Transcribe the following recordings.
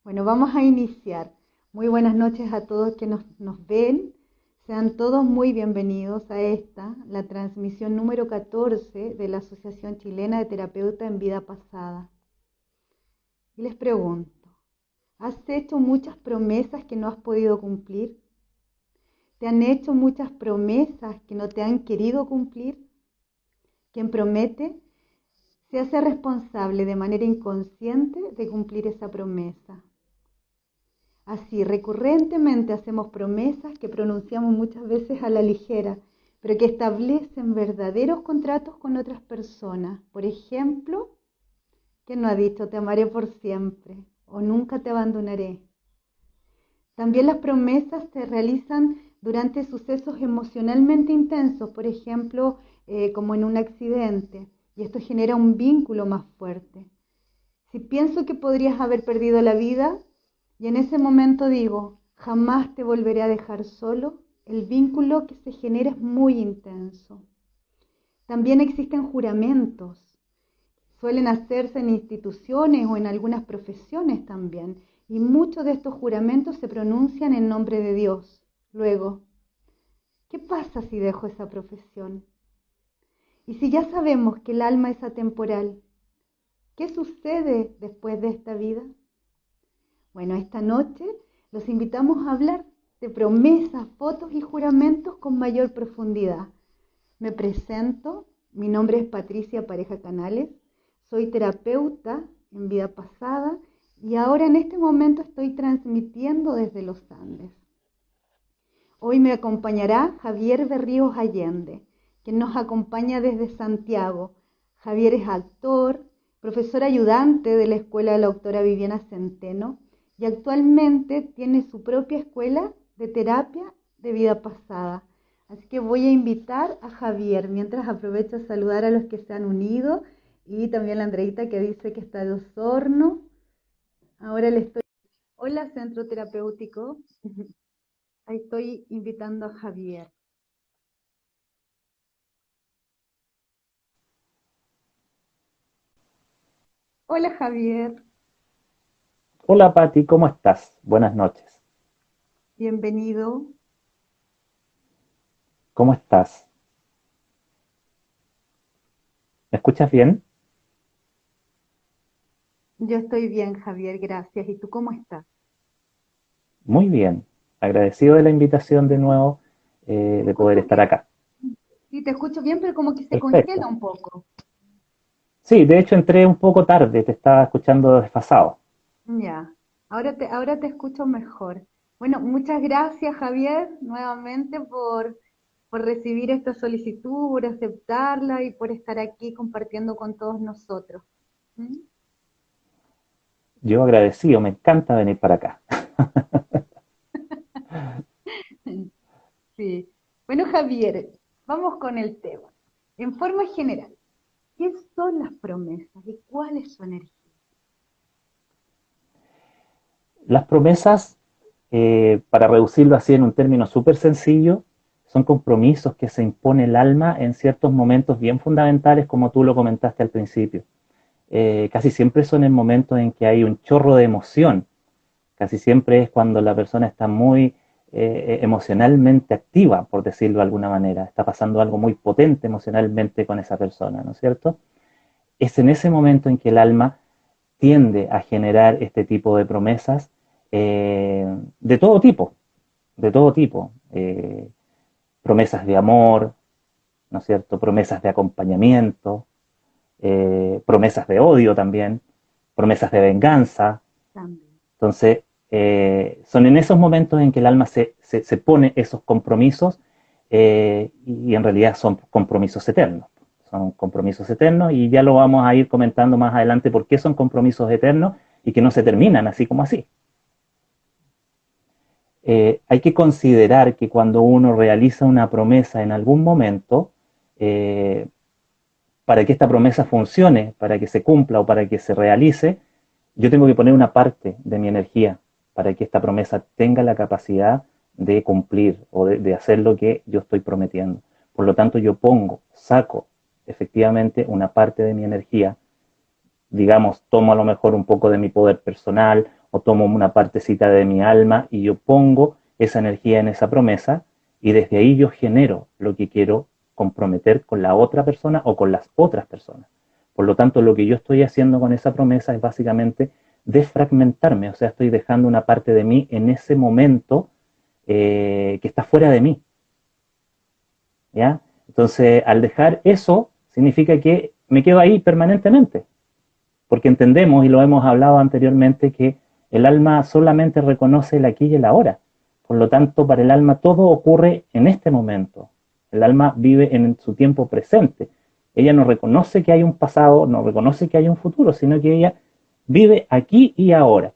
Bueno, vamos a iniciar. Muy buenas noches a todos que nos ven. Sean todos muy bienvenidos a la transmisión número 14 de la Asociación Chilena de Terapeutas en Vida Pasada. Y les pregunto, ¿has hecho muchas promesas que no has podido cumplir? ¿Te han hecho muchas promesas que no te han querido cumplir? Quien promete se hace responsable de manera inconsciente de cumplir esa promesa. Así, recurrentemente hacemos promesas que pronunciamos muchas veces a la ligera, pero que establecen verdaderos contratos con otras personas. Por ejemplo, ¿quién no ha dicho te amaré por siempre o nunca te abandonaré? También las promesas se realizan durante sucesos emocionalmente intensos, por ejemplo, como en un accidente, y esto genera un vínculo más fuerte. Si pienso que podrías haber perdido la vida, y en ese momento digo, jamás te volveré a dejar solo, el vínculo que se genera es muy intenso. También existen juramentos. Suelen hacerse en instituciones o en algunas profesiones también. Y muchos de estos juramentos se pronuncian en nombre de Dios. Luego, ¿qué pasa si dejo esa profesión? Y si ya sabemos que el alma es atemporal, ¿qué sucede después de esta vida? Bueno, esta noche los invitamos a hablar de promesas, fotos y juramentos con mayor profundidad. Me presento, mi nombre es Patricia Pareja Canales, soy terapeuta en vida pasada y ahora en este momento estoy transmitiendo desde los Andes. Hoy me acompañará Javier Berríos Allende, quien nos acompaña desde Santiago. Javier es actor, profesor ayudante de la Escuela de la Doctora Viviana Centeno, y actualmente tiene su propia escuela de terapia de vida pasada. Así que voy a invitar a Javier, mientras aprovecho a saludar a los que se han unido y también a Andreita que dice que está de Osorno. Ahora le estoy... Hola, Centro Terapéutico. Ahí estoy invitando a Javier. Hola, Javier. Hola Patti, ¿cómo estás? Buenas noches. Bienvenido. ¿Cómo estás? ¿Me escuchas bien? Yo estoy bien, Javier, gracias. ¿Y tú cómo estás? Muy bien. Agradecido de la invitación de nuevo, Te de poder escucho estar bien. acá. Sí, te escucho bien, pero como que se congela Perfecto. un poco. Sí, de hecho entré un poco tarde, te estaba escuchando desfasado. Ya, ahora te escucho mejor. Bueno, muchas gracias, Javier, nuevamente por recibir esta solicitud, por aceptarla y por estar aquí compartiendo con todos nosotros. ¿Mm? Yo agradecido, me encanta venir para acá. Sí. Bueno, Javier, vamos con el tema. En forma general, ¿qué son las promesas y cuál es su energía? Las promesas, para reducirlo así en un término súper sencillo, son compromisos que se impone el alma en ciertos momentos bien fundamentales, como tú lo comentaste al principio. Casi siempre son en momentos en que hay un chorro de emoción. Casi siempre es cuando la persona está muy emocionalmente activa, por decirlo de alguna manera. Está pasando algo muy potente emocionalmente con esa persona, ¿no es cierto? Es en ese momento en que el alma tiende a generar este tipo de promesas de todo tipo, de todo tipo. Promesas de amor, ¿no es cierto? Promesas de acompañamiento, promesas de odio también, promesas de venganza. También. Entonces, son en esos momentos en que el alma se pone esos compromisos y en realidad son compromisos eternos. Son compromisos eternos y ya lo vamos a ir comentando más adelante por qué son compromisos eternos y que no se terminan así como así. Hay que considerar que cuando uno realiza una promesa en algún momento, eh, para que esta promesa funcione, para que se cumpla o para que se realice, yo tengo que poner una parte de mi energía para que esta promesa tenga la capacidad de cumplir o de hacer lo que yo estoy prometiendo. Por lo tanto, yo saco efectivamente una parte de mi energía, digamos, tomo a lo mejor un poco de mi poder personal o tomo una partecita de mi alma y yo pongo esa energía en esa promesa y desde ahí yo genero lo que quiero comprometer con la otra persona o con las otras personas. Por lo tanto, lo que yo estoy haciendo con esa promesa es básicamente desfragmentarme, o sea, estoy dejando una parte de mí en ese momento que está fuera de mí. ¿Ya? Entonces, al dejar eso, significa que me quedo ahí permanentemente, porque entendemos, y lo hemos hablado anteriormente, que el alma solamente reconoce el aquí y el ahora. Por lo tanto, para el alma todo ocurre en este momento. El alma vive en su tiempo presente. Ella no reconoce que hay un pasado, no reconoce que hay un futuro, sino que ella vive aquí y ahora.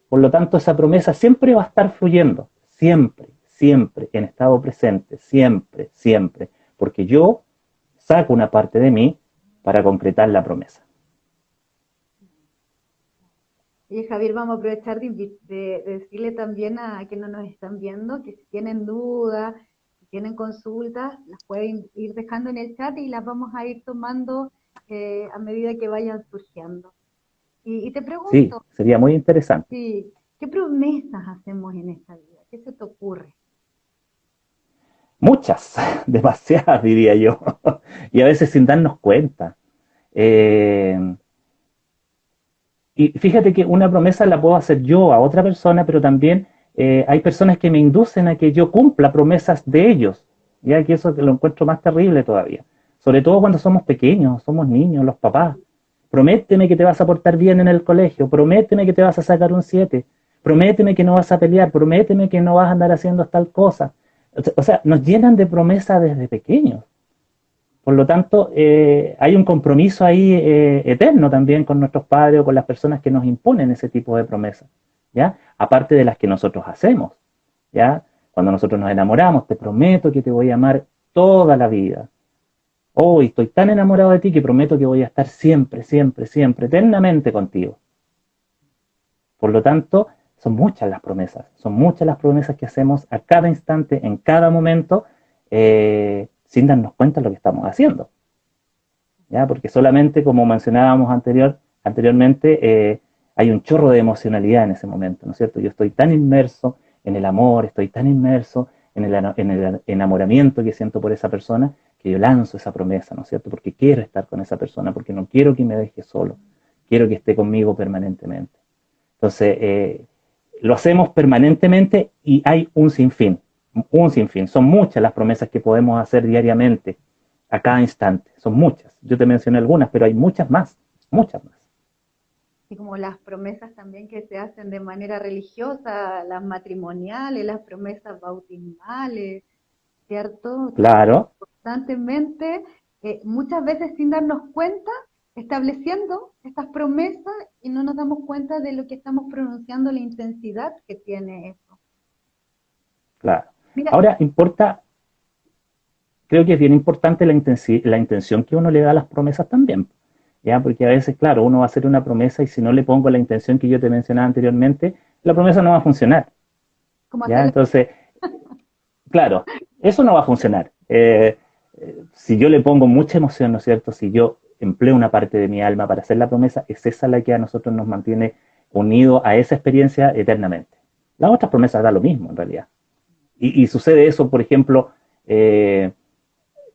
Por lo tanto, esa promesa siempre va a estar fluyendo, siempre, siempre, en estado presente, siempre, siempre, porque yo saco una parte de mí para concretar la promesa. Y Javier, vamos a aprovechar de decirle también a quienes nos están viendo que si tienen dudas, si tienen consultas, las pueden ir dejando en el chat y las vamos a ir tomando a medida que vayan surgiendo. Y te Sí, pregunto, sería muy interesante. sí, ¿qué promesas hacemos en esta vida? ¿Qué se te ocurre? Muchas, demasiadas diría yo, y a veces sin darnos cuenta. Eh, y fíjate que una promesa la puedo hacer yo a otra persona, pero también hay personas que me inducen a que yo cumpla promesas de ellos, ya que eso lo encuentro más terrible todavía. Sobre todo cuando somos pequeños, somos niños, los papás. Prométeme que te vas a portar bien en el colegio, prométeme que te vas a sacar un 7, prométeme que no vas a pelear, prométeme que no vas a andar haciendo tal cosa. O sea, nos llenan de promesas desde pequeños. Por lo tanto, hay un compromiso ahí eterno también con nuestros padres o con las personas que nos imponen ese tipo de promesas, ¿ya? Aparte de las que nosotros hacemos, ¿ya? Cuando nosotros nos enamoramos, te prometo que te voy a amar toda la vida. Hoy estoy tan enamorado de ti que prometo que voy a estar siempre, siempre, siempre, eternamente contigo. Por lo tanto, son muchas las promesas que hacemos a cada instante, en cada momento, sin darnos cuenta de lo que estamos haciendo. ¿Ya? Porque solamente, como mencionábamos anteriormente, hay un chorro de emocionalidad en ese momento, ¿no es cierto? Yo estoy tan inmerso en el amor, estoy tan inmerso en el enamoramiento que siento por esa persona, que yo lanzo esa promesa, ¿no es cierto? Porque quiero estar con esa persona, porque no quiero que me deje solo, quiero que esté conmigo permanentemente. Entonces, lo hacemos permanentemente y hay un sinfín. Son muchas las promesas que podemos hacer diariamente, a cada instante. Son muchas. Yo te mencioné algunas, pero hay muchas más, muchas más. Y como las promesas también que se hacen de manera religiosa, las matrimoniales, las promesas bautismales, ¿cierto? Estamos Claro, constantemente, muchas veces sin darnos cuenta, estableciendo estas promesas y no nos damos cuenta de lo que estamos pronunciando, la intensidad que tiene eso. claro. Mira, Ahora, creo que es bien importante la intención que uno le da a las promesas también. ¿Ya? Porque a veces, claro, uno va a hacer una promesa y si no le pongo la intención que yo te mencionaba anteriormente, la promesa no va a funcionar. como ¿Ya? hacerle, Entonces, claro, eso no va a funcionar. Si yo le pongo mucha emoción, ¿no es cierto? Si yo empleo una parte de mi alma para hacer la promesa, es esa la que a nosotros nos mantiene unidos a esa experiencia eternamente. Las otras promesas da lo mismo, en realidad. Y sucede eso, por ejemplo,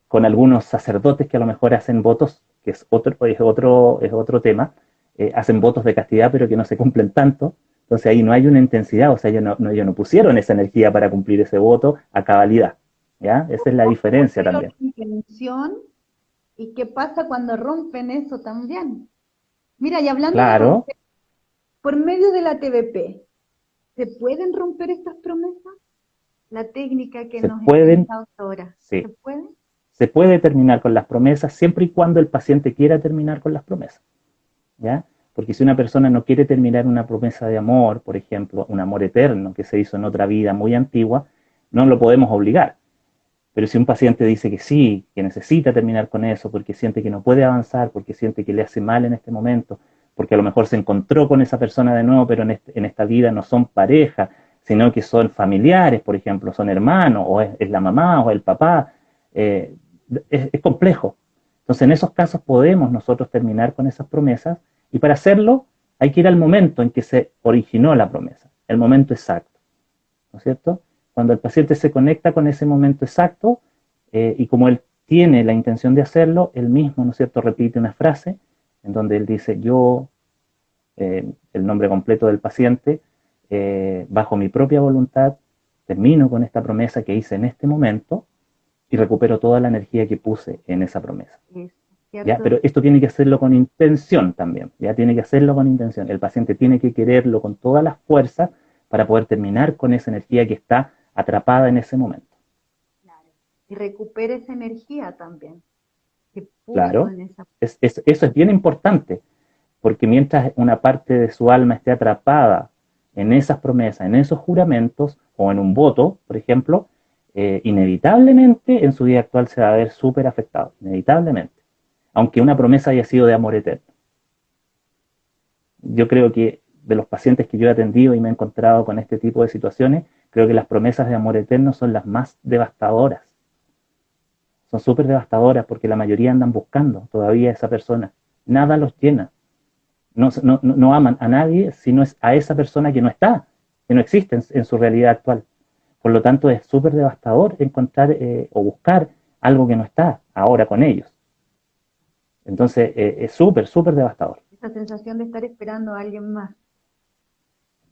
con algunos sacerdotes que a lo mejor hacen votos, que es otro tema, hacen votos de castidad, pero que no se cumplen tanto. Entonces ahí no hay una intensidad, o sea, ellos no pusieron esa energía para cumplir ese voto a cabalidad. ¿Ya? Esa es la diferencia pusieron también. intención y qué pasa cuando rompen eso también. Mira, y hablando de Claro, romper, por medio de la TVP, ¿se pueden romper estas promesas? La técnica que se nos está pueden, indicando ahora, ¿se sí, puede? se puede terminar con las promesas siempre y cuando el paciente quiera terminar con las promesas. ¿Ya? Porque si una persona no quiere terminar una promesa de amor, por ejemplo, un amor eterno que se hizo en otra vida muy antigua, no lo podemos obligar. Pero si un paciente dice que sí, que necesita terminar con eso, porque siente que no puede avanzar, porque siente que le hace mal en este momento, porque a lo mejor se encontró con esa persona de nuevo, pero en esta vida no son pareja, sino que son familiares, por ejemplo, son hermanos, o es la mamá o el papá, eh, es complejo. Entonces, en esos casos podemos nosotros terminar con esas promesas, y para hacerlo Hay que ir al momento en que se originó la promesa, el momento exacto, ¿no es cierto? Cuando el paciente se conecta con ese momento exacto, y como él tiene la intención de hacerlo, él mismo, ¿no es cierto?, repite una frase en donde él dice, yo, el nombre completo del paciente, bajo mi propia voluntad, termino con esta promesa que hice en este momento y recupero toda la energía que puse en esa promesa. ¿Ya? Pero esto tiene que hacerlo con intención también, ya tiene que hacerlo con intención. El paciente tiene que quererlo con todas las fuerzas para poder terminar con esa energía que está atrapada en ese momento. Claro. Y recupere esa energía también que puso Claro, en esa. eso es bien importante, porque mientras una parte de su alma esté atrapada en esas promesas, en esos juramentos o en un voto, por ejemplo, inevitablemente en su vida actual se va a ver súper afectado, inevitablemente, aunque una promesa haya sido de amor eterno. Yo creo que de los pacientes que yo he atendido y me he encontrado con este tipo de situaciones, creo que las promesas de amor eterno son las más devastadoras. Son súper devastadoras porque la mayoría andan buscando todavía a esa persona. Nada los llena. No aman a nadie sino es a esa persona que no está, que no existe en su realidad actual. Por lo tanto, es súper devastador encontrar o buscar algo que no está ahora con ellos. Entonces, es súper, súper devastador. Esa sensación de estar esperando a alguien más.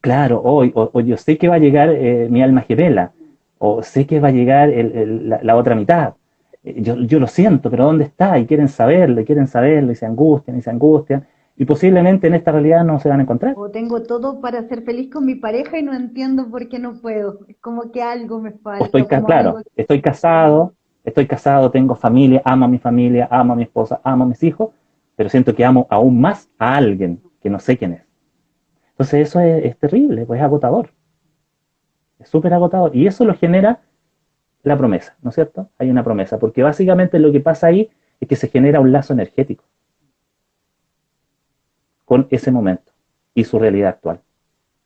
Claro, o yo sé que va a llegar mi alma gemela, o sé que va a llegar la otra mitad. Yo lo siento, pero ¿dónde está? Y quieren saberlo, y se angustian, y posiblemente en esta realidad no se van a encontrar. O tengo todo para ser feliz con mi pareja y no entiendo por qué no puedo. Es como que algo me O falta, o como algo. claro, estoy casado, tengo familia, amo a mi esposa, amo a mis hijos, pero siento que amo aún más a alguien que no sé quién es. Entonces eso es terrible, pues es agotador, es súper agotador. Y eso lo genera la promesa, ¿no es cierto? Hay una promesa, porque básicamente lo que pasa ahí es que se genera un lazo energético con ese momento y su realidad actual,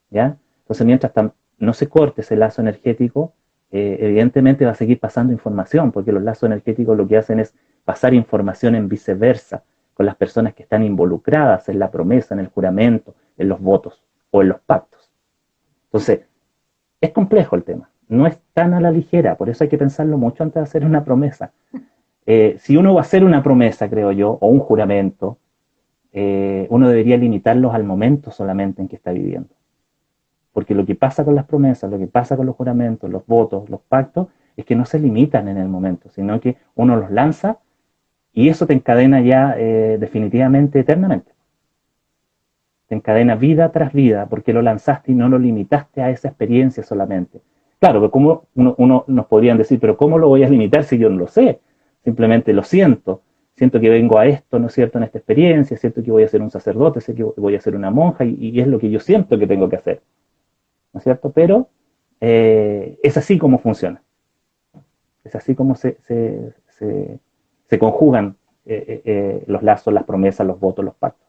¿ya? Entonces, mientras no se corte ese lazo energético, evidentemente va a seguir pasando información, porque los lazos energéticos lo que hacen es pasar información en viceversa con las personas que están involucradas en la promesa, en el juramento, en los votos o en los pactos. Entonces, es complejo el tema, no es tan a la ligera, por eso hay que pensarlo mucho antes de hacer una promesa. Si uno va a hacer una promesa, creo yo, o un juramento, uno debería limitarlos al momento solamente en que está viviendo. Porque lo que pasa con las promesas, lo que pasa con los juramentos, los votos, los pactos, es que no se limitan en el momento, sino que uno los lanza y eso te encadena ya definitivamente, eternamente. Te encadena vida tras vida, porque lo lanzaste y no lo limitaste a esa experiencia solamente. Claro, pero como uno nos podrían decir, pero ¿cómo lo voy a limitar si yo no lo sé? Simplemente lo siento que vengo a esto, ¿no es cierto?, en esta experiencia, siento que voy a ser un sacerdote, sé que voy a ser una monja y es lo que yo siento que tengo que hacer, ¿no es cierto? Pero es así como funciona, es así como se conjugan los lazos, las promesas, los votos, los pactos.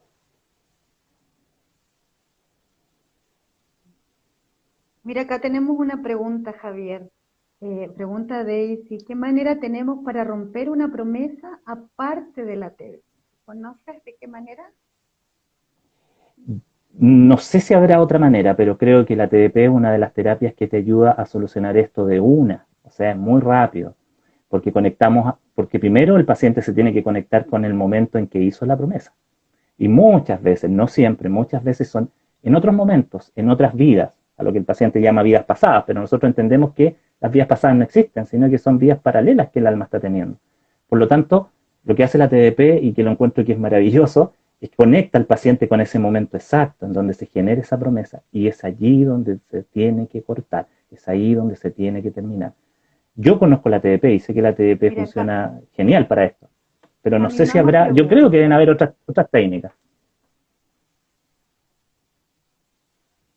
Mira, acá tenemos una pregunta, Javier. Pregunta Daisy, ¿qué manera tenemos para romper una promesa aparte de la TV? ¿Conoces de qué manera? No sé si habrá otra manera, pero creo que la TDP es una de las terapias que te ayuda a solucionar esto de una, o sea, es muy rápido, porque porque primero el paciente se tiene que conectar con el momento en que hizo la promesa. Y muchas veces, no siempre, muchas veces son en otros momentos, en otras vidas, a lo que el paciente llama vidas pasadas, pero nosotros entendemos que las vidas pasadas no existen, sino que son vidas paralelas que el alma está teniendo. Por lo tanto, lo que hace la TDP, y que lo encuentro que es maravilloso, es que conecta al paciente con ese momento exacto en donde se genera esa promesa, y es allí donde se tiene que cortar, es ahí donde se tiene que terminar. Yo conozco la TDP y sé que la TDP Mira, acá, funciona genial para esto, pero no a mi sé si mamá habrá, yo creo pregunta. que deben haber otras técnicas.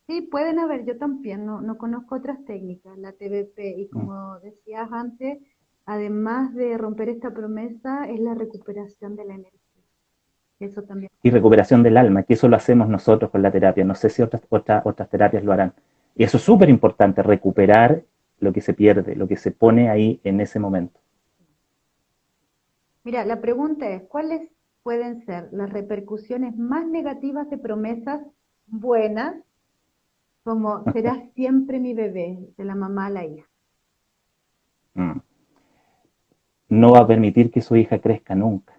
Sí, pueden haber, yo también, no conozco otras técnicas, la TBP, y Mm. como decías antes, además de romper esta promesa, es la recuperación de la energía. Eso también. Y recuperación del alma, que eso lo hacemos nosotros con la terapia. No sé si otras terapias lo harán. Y eso es súper importante, recuperar lo que se pierde, lo que se pone ahí en ese momento. Mira, la pregunta es, ¿cuáles pueden ser las repercusiones más negativas de promesas buenas, como serás siempre mi bebé, de la mamá a la hija. Mm. No va a permitir que su hija crezca nunca.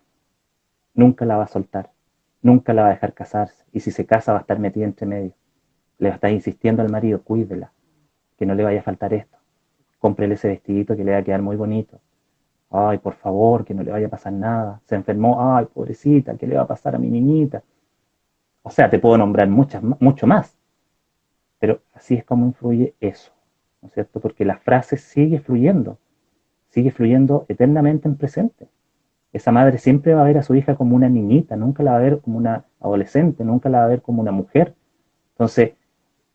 Nunca la va a soltar. Nunca la va a dejar casarse. Y si se casa va a estar metida entre medio. Le va a estar insistiendo al marido, cuídela, que no le vaya a faltar esto. Cómprele ese vestidito que le va a quedar muy bonito. Ay, por favor, que no le vaya a pasar nada. Se enfermó, ay, pobrecita, ¿qué le va a pasar a mi niñita? O sea, te puedo nombrar mucho más, pero así es como influye eso, ¿no es cierto? Porque la frase sigue fluyendo eternamente en presente. Esa madre siempre va a ver a su hija como una niñita, nunca la va a ver como una adolescente, nunca la va a ver como una mujer. Entonces,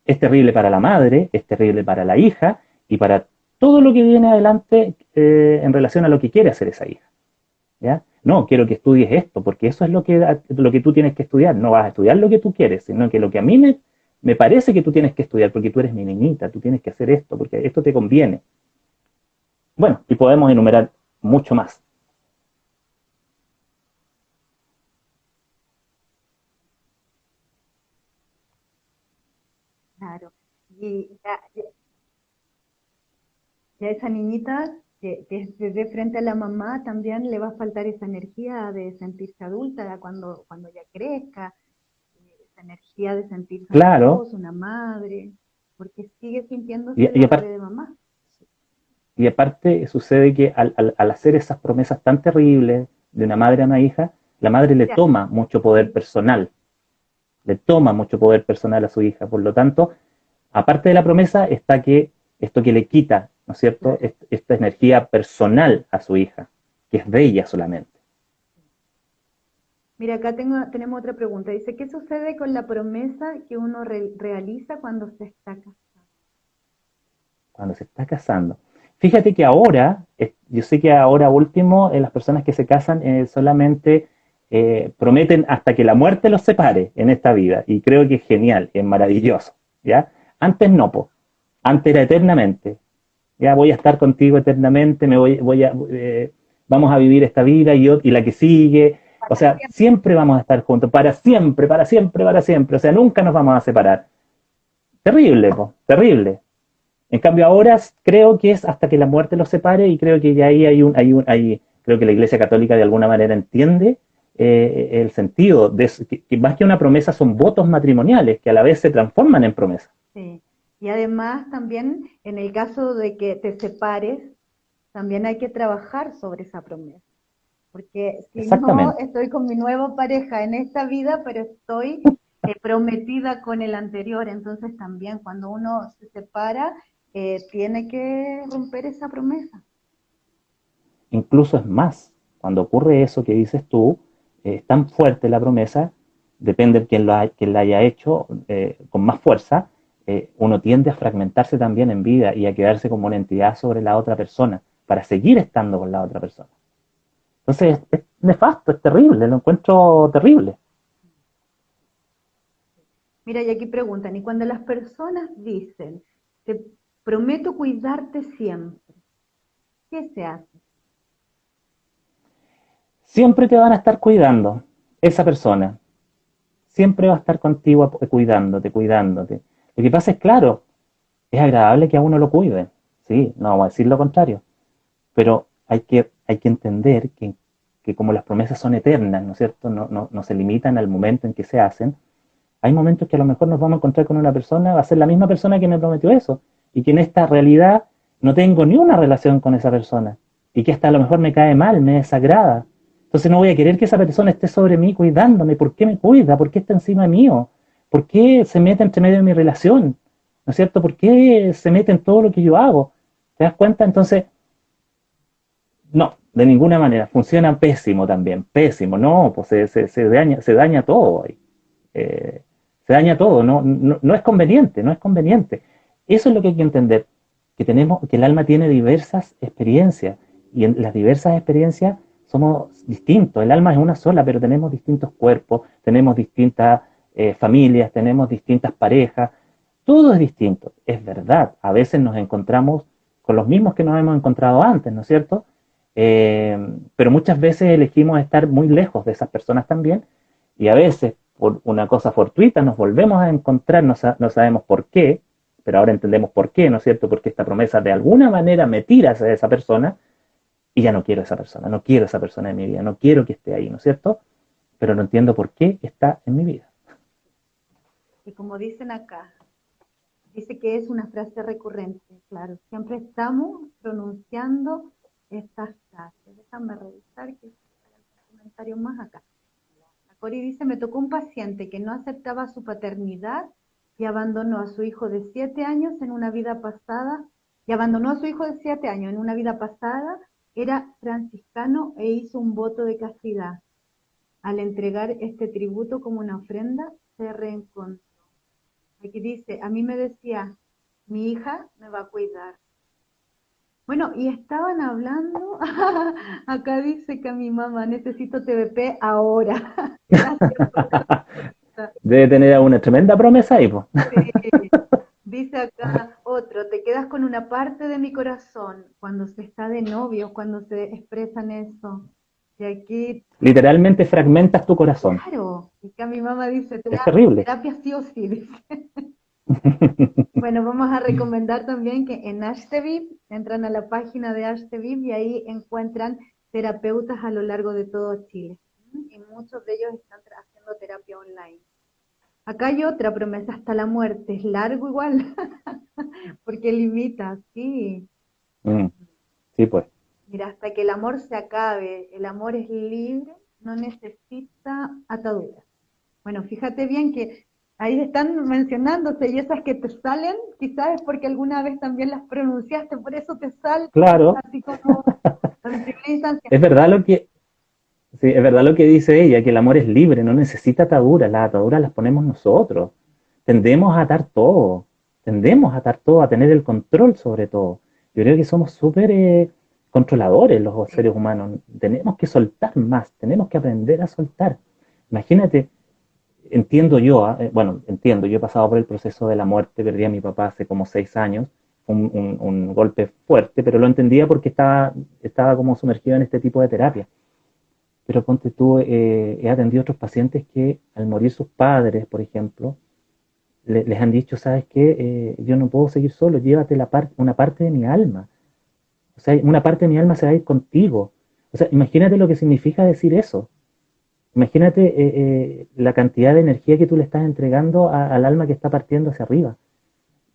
es terrible para la madre, es terrible para la hija y para todo lo que viene adelante en relación a lo que quiere hacer esa hija. ¿Ya? No, quiero que estudies esto, porque eso es lo que tú tienes que estudiar. No vas a estudiar lo que tú quieres, sino que lo que a mí me parece que tú tienes que estudiar, porque tú eres mi niñita, tú tienes que hacer esto, porque esto te conviene. Bueno, y podemos enumerar mucho más. Claro. Y ya esa niñita que es bebé frente a la mamá, también le va a faltar esa energía de sentirse adulta cuando ya crezca, esa energía de sentirse una Claro, esposa, una madre, porque sigue sintiéndose y, y la bebé aparte, de mamá. y aparte sucede que al hacer esas promesas tan terribles de una madre a una hija, la madre le Ya, toma mucho poder personal, le toma mucho poder personal a su hija. Por lo tanto, aparte de la promesa está que esto que le quita, ¿no es cierto?, claro. esta energía personal a su hija, que es de ella solamente. Mira, acá tenemos otra pregunta. Dice, ¿qué sucede con la promesa que uno realiza cuando se está casado? Cuando se está casando. Fíjate que ahora, yo sé que ahora último, las personas que se casan solamente prometen hasta que la muerte los separe en esta vida. Y creo que es genial, es maravilloso. ¿Ya? Antes no, po. Antes era eternamente. Ya voy a estar contigo eternamente, vamos a vivir esta vida y la que sigue. O Para sea, siempre. siempre vamos a estar juntos, para siempre, para siempre, para siempre. O sea, nunca nos vamos a separar. Terrible, po, terrible. En cambio, ahora creo que es hasta que la muerte los separe y creo que ya ahí creo que la Iglesia Católica de alguna manera entiende el sentido de que más que una promesa son votos matrimoniales que a la vez se transforman en promesas. Sí. Y además también en el caso de que te separes, también hay que trabajar sobre esa promesa. Porque si no, Exactamente. estoy con mi nueva pareja en esta vida, pero estoy prometida con el anterior. Entonces también cuando uno se separa, tiene que romper esa promesa. Incluso es más, cuando ocurre eso que dices tú, es tan fuerte la promesa, depende de quién la haya hecho con más fuerza, uno tiende a fragmentarse también en vida y a quedarse como una entidad sobre la otra persona para seguir estando con la otra persona. Entonces es nefasto, es terrible, lo encuentro terrible. Mira, y aquí preguntan, y cuando las personas dicen, te prometo cuidarte siempre, ¿qué se hace? Siempre te van a estar cuidando esa persona, siempre va a estar contigo cuidándote, cuidándote. Lo que pasa es, claro, es agradable que a uno lo cuide, sí, no vamos a decir lo contrario, pero hay que entender que como las promesas son eternas, ¿no es cierto? No se limitan al momento en que se hacen. Hay momentos que a lo mejor nos vamos a encontrar con una persona, va a ser la misma persona que me prometió eso, y que en esta realidad no tengo ni una relación con esa persona, y que hasta a lo mejor me cae mal, me desagrada. Entonces no voy a querer que esa persona esté sobre mí cuidándome. ¿Por qué me cuida? ¿Por qué está encima mío? ¿Por qué se mete entre medio de mi relación? ¿No es cierto? ¿Por qué se mete en todo lo que yo hago? ¿Te das cuenta? Entonces, no, de ninguna manera. Funciona pésimo también, pésimo. No, pues se daña todo ahí. Eh, se daña todo, no es conveniente, no es conveniente. Eso es lo que hay que entender, que el alma tiene diversas experiencias y en las diversas experiencias somos distintos. El alma es una sola, pero tenemos distintos cuerpos, tenemos distintas familias, tenemos distintas parejas, todo es distinto, es verdad. A veces nos encontramos con los mismos que nos hemos encontrado antes, ¿no es cierto? Pero muchas veces elegimos estar muy lejos de esas personas también y a veces por una cosa fortuita nos volvemos a encontrar, no sabemos por qué, pero ahora entendemos por qué, ¿no es cierto? Porque esta promesa de alguna manera me tira hacia esa persona y ya no quiero a esa persona, no quiero a esa persona en mi vida, no quiero que esté ahí, ¿no es cierto? Pero no entiendo por qué está en mi vida. Y como dicen acá, dice que es una frase recurrente, claro, siempre estamos pronunciando estas frases. Déjame revisar que hay algún comentario más acá. La Cori dice, me tocó un paciente que no aceptaba su paternidad y abandonó a su hijo de 7 años en una vida pasada, y abandonó a su hijo de 7 años en una vida pasada, era franciscano e hizo un voto de castidad. Al entregar este tributo como una ofrenda, se reencontró. Aquí dice, a mí me decía, mi hija me va a cuidar. Bueno, y estaban hablando, acá dice que a mi mamá necesito TBP ahora. Gracias por la respuesta. Debe tener una tremenda promesa ahí, pues. Sí. Dice acá otro, te quedas con una parte de mi corazón cuando se está de novios, cuando se expresan eso. Y aquí, Literalmente fragmentas tu corazón. claro, y acá mi mamá dice, Es terrible. terapia sí o sí, dice. Bueno, vamos a recomendar también que en Ashtevip entran a la página de Ashtevip y ahí encuentran terapeutas a lo largo de todo Chile. Y muchos de ellos están haciendo terapia online. Acá hay otra promesa hasta la muerte, es largo igual, porque limita, sí. Mm, sí, pues. Mira, hasta que el amor se acabe, el amor es libre, no necesita ataduras. Bueno, fíjate bien que ahí están mencionándose y esas que te salen, quizás es porque alguna vez también las pronunciaste, por eso te salen Claro. así como en primera instancia. Es verdad lo que, sí, es verdad lo que dice ella, que el amor es libre, no necesita ataduras, las ataduras las ponemos nosotros. Tendemos a atar todo, tendemos a atar todo, a tener el control sobre todo. Yo creo que somos súper controladores los seres humanos, tenemos que soltar más, tenemos que aprender a soltar. Imagínate, entiendo yo, bueno, entiendo, yo he pasado por el proceso de la muerte, perdí a mi papá hace como 6 años, un golpe fuerte, pero lo entendía porque estaba como sumergido en este tipo de terapia. Pero ponte tú, he atendido a otros pacientes que al morir sus padres, por ejemplo, les han dicho, ¿sabes qué? Yo no puedo seguir solo, llévate una parte de mi alma. O sea, una parte de mi alma se va a ir contigo. O sea, imagínate lo que significa decir eso. Imagínate la cantidad de energía que tú le estás entregando al alma que está partiendo hacia arriba.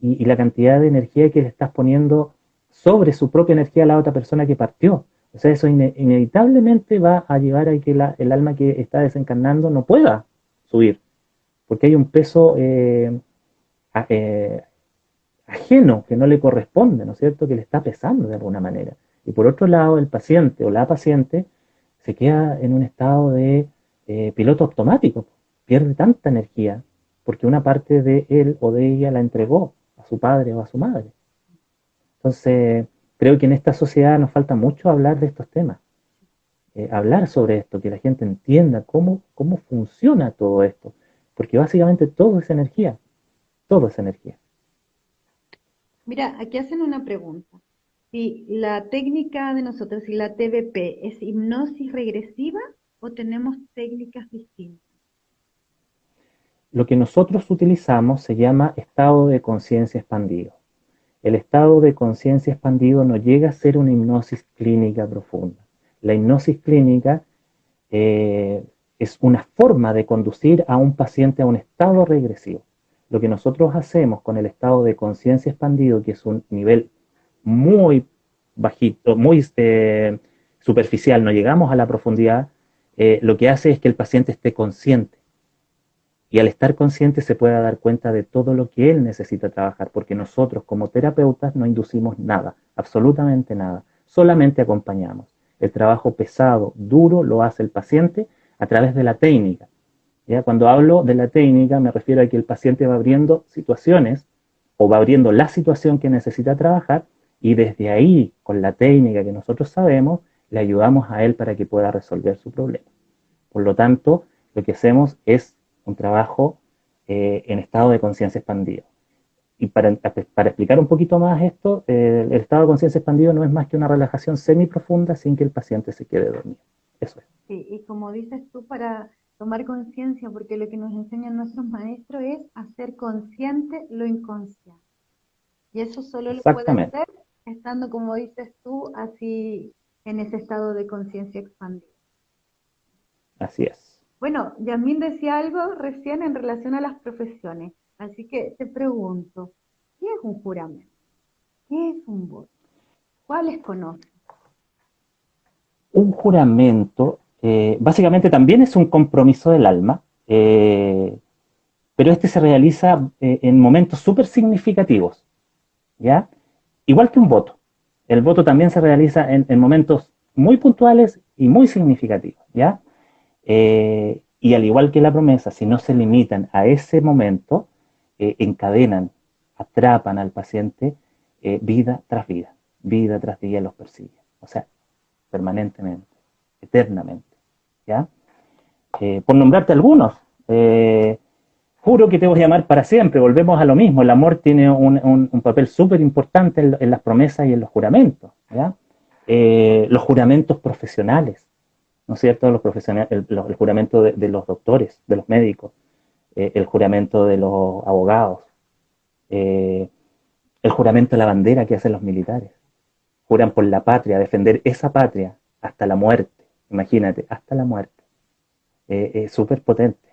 Y la cantidad de energía que le estás poniendo sobre su propia energía a la otra persona que partió. O sea, eso inevitablemente va a llevar a que el alma que está desencarnando no pueda subir, porque hay un peso a, ajeno que no le corresponde, ¿no es cierto?, que le está pesando de alguna manera. Y por otro lado, el paciente o la paciente se queda en un estado de piloto automático, pierde tanta energía porque una parte de él o de ella la entregó a su padre o a su madre. Entonces, creo que en esta sociedad nos falta mucho hablar de estos temas, hablar sobre esto, que la gente entienda cómo funciona todo esto, porque básicamente todo es energía, todo es energía. Mira, aquí hacen una pregunta. Si la técnica de nosotros, si la TBP es hipnosis regresiva o tenemos técnicas distintas. Lo que nosotros utilizamos se llama estado de conciencia expandido. El estado de conciencia expandido no llega a ser una hipnosis clínica profunda. La hipnosis clínica es una forma de conducir a un paciente a un estado regresivo. Lo que nosotros hacemos con el estado de conciencia expandido, que es un nivel muy bajito, muy superficial, no llegamos a la profundidad, lo que hace es que el paciente esté consciente. Y al estar consciente se pueda dar cuenta de todo lo que él necesita trabajar, porque nosotros como terapeutas no inducimos nada, absolutamente nada, solamente acompañamos. El trabajo pesado, duro, lo hace el paciente a través de la técnica. ¿Ya? Cuando hablo de la técnica me refiero a que el paciente va abriendo situaciones o va abriendo la situación que necesita trabajar y desde ahí, con la técnica que nosotros sabemos, le ayudamos a él para que pueda resolver su problema. Por lo tanto, lo que hacemos es un trabajo en estado de conciencia expandido. Y para explicar un poquito más esto, el estado de conciencia expandido no es más que una relajación semiprofunda sin que el paciente se quede dormido. Eso es. Sí, y como dices tú, para tomar conciencia, porque lo que nos enseñan nuestros maestros es hacer consciente lo inconsciente. Y eso solo lo puede Exactamente, hacer estando, como dices tú, así en ese estado de conciencia expandida. así es. Bueno, Yasmín decía algo recién en relación a las profesiones, así que te pregunto, ¿qué es un juramento? ¿Qué es un voto? ¿Cuáles conoces? Un juramento, básicamente también es un compromiso del alma, pero este se realiza en momentos súper significativos, ¿ya? Igual que un voto. El voto también se realiza en momentos muy puntuales y muy significativos, ¿ya? Y al igual que la promesa, si no se limitan a ese momento, encadenan, atrapan al paciente vida tras día los persigue. O sea, permanentemente, eternamente, ¿ya? Por nombrarte algunos, juro que te voy a amar para siempre, volvemos a lo mismo, el amor tiene un papel súper importante en las promesas y en los juramentos, ¿ya? Los juramentos profesionales, ¿no es cierto? Los profesionales, el juramento de los doctores, de los médicos, el juramento de los abogados, eh, el juramento de la bandera que hacen los militares. Juran por la patria, defender esa patria hasta la muerte. Imagínate, hasta la muerte. Es súper potente.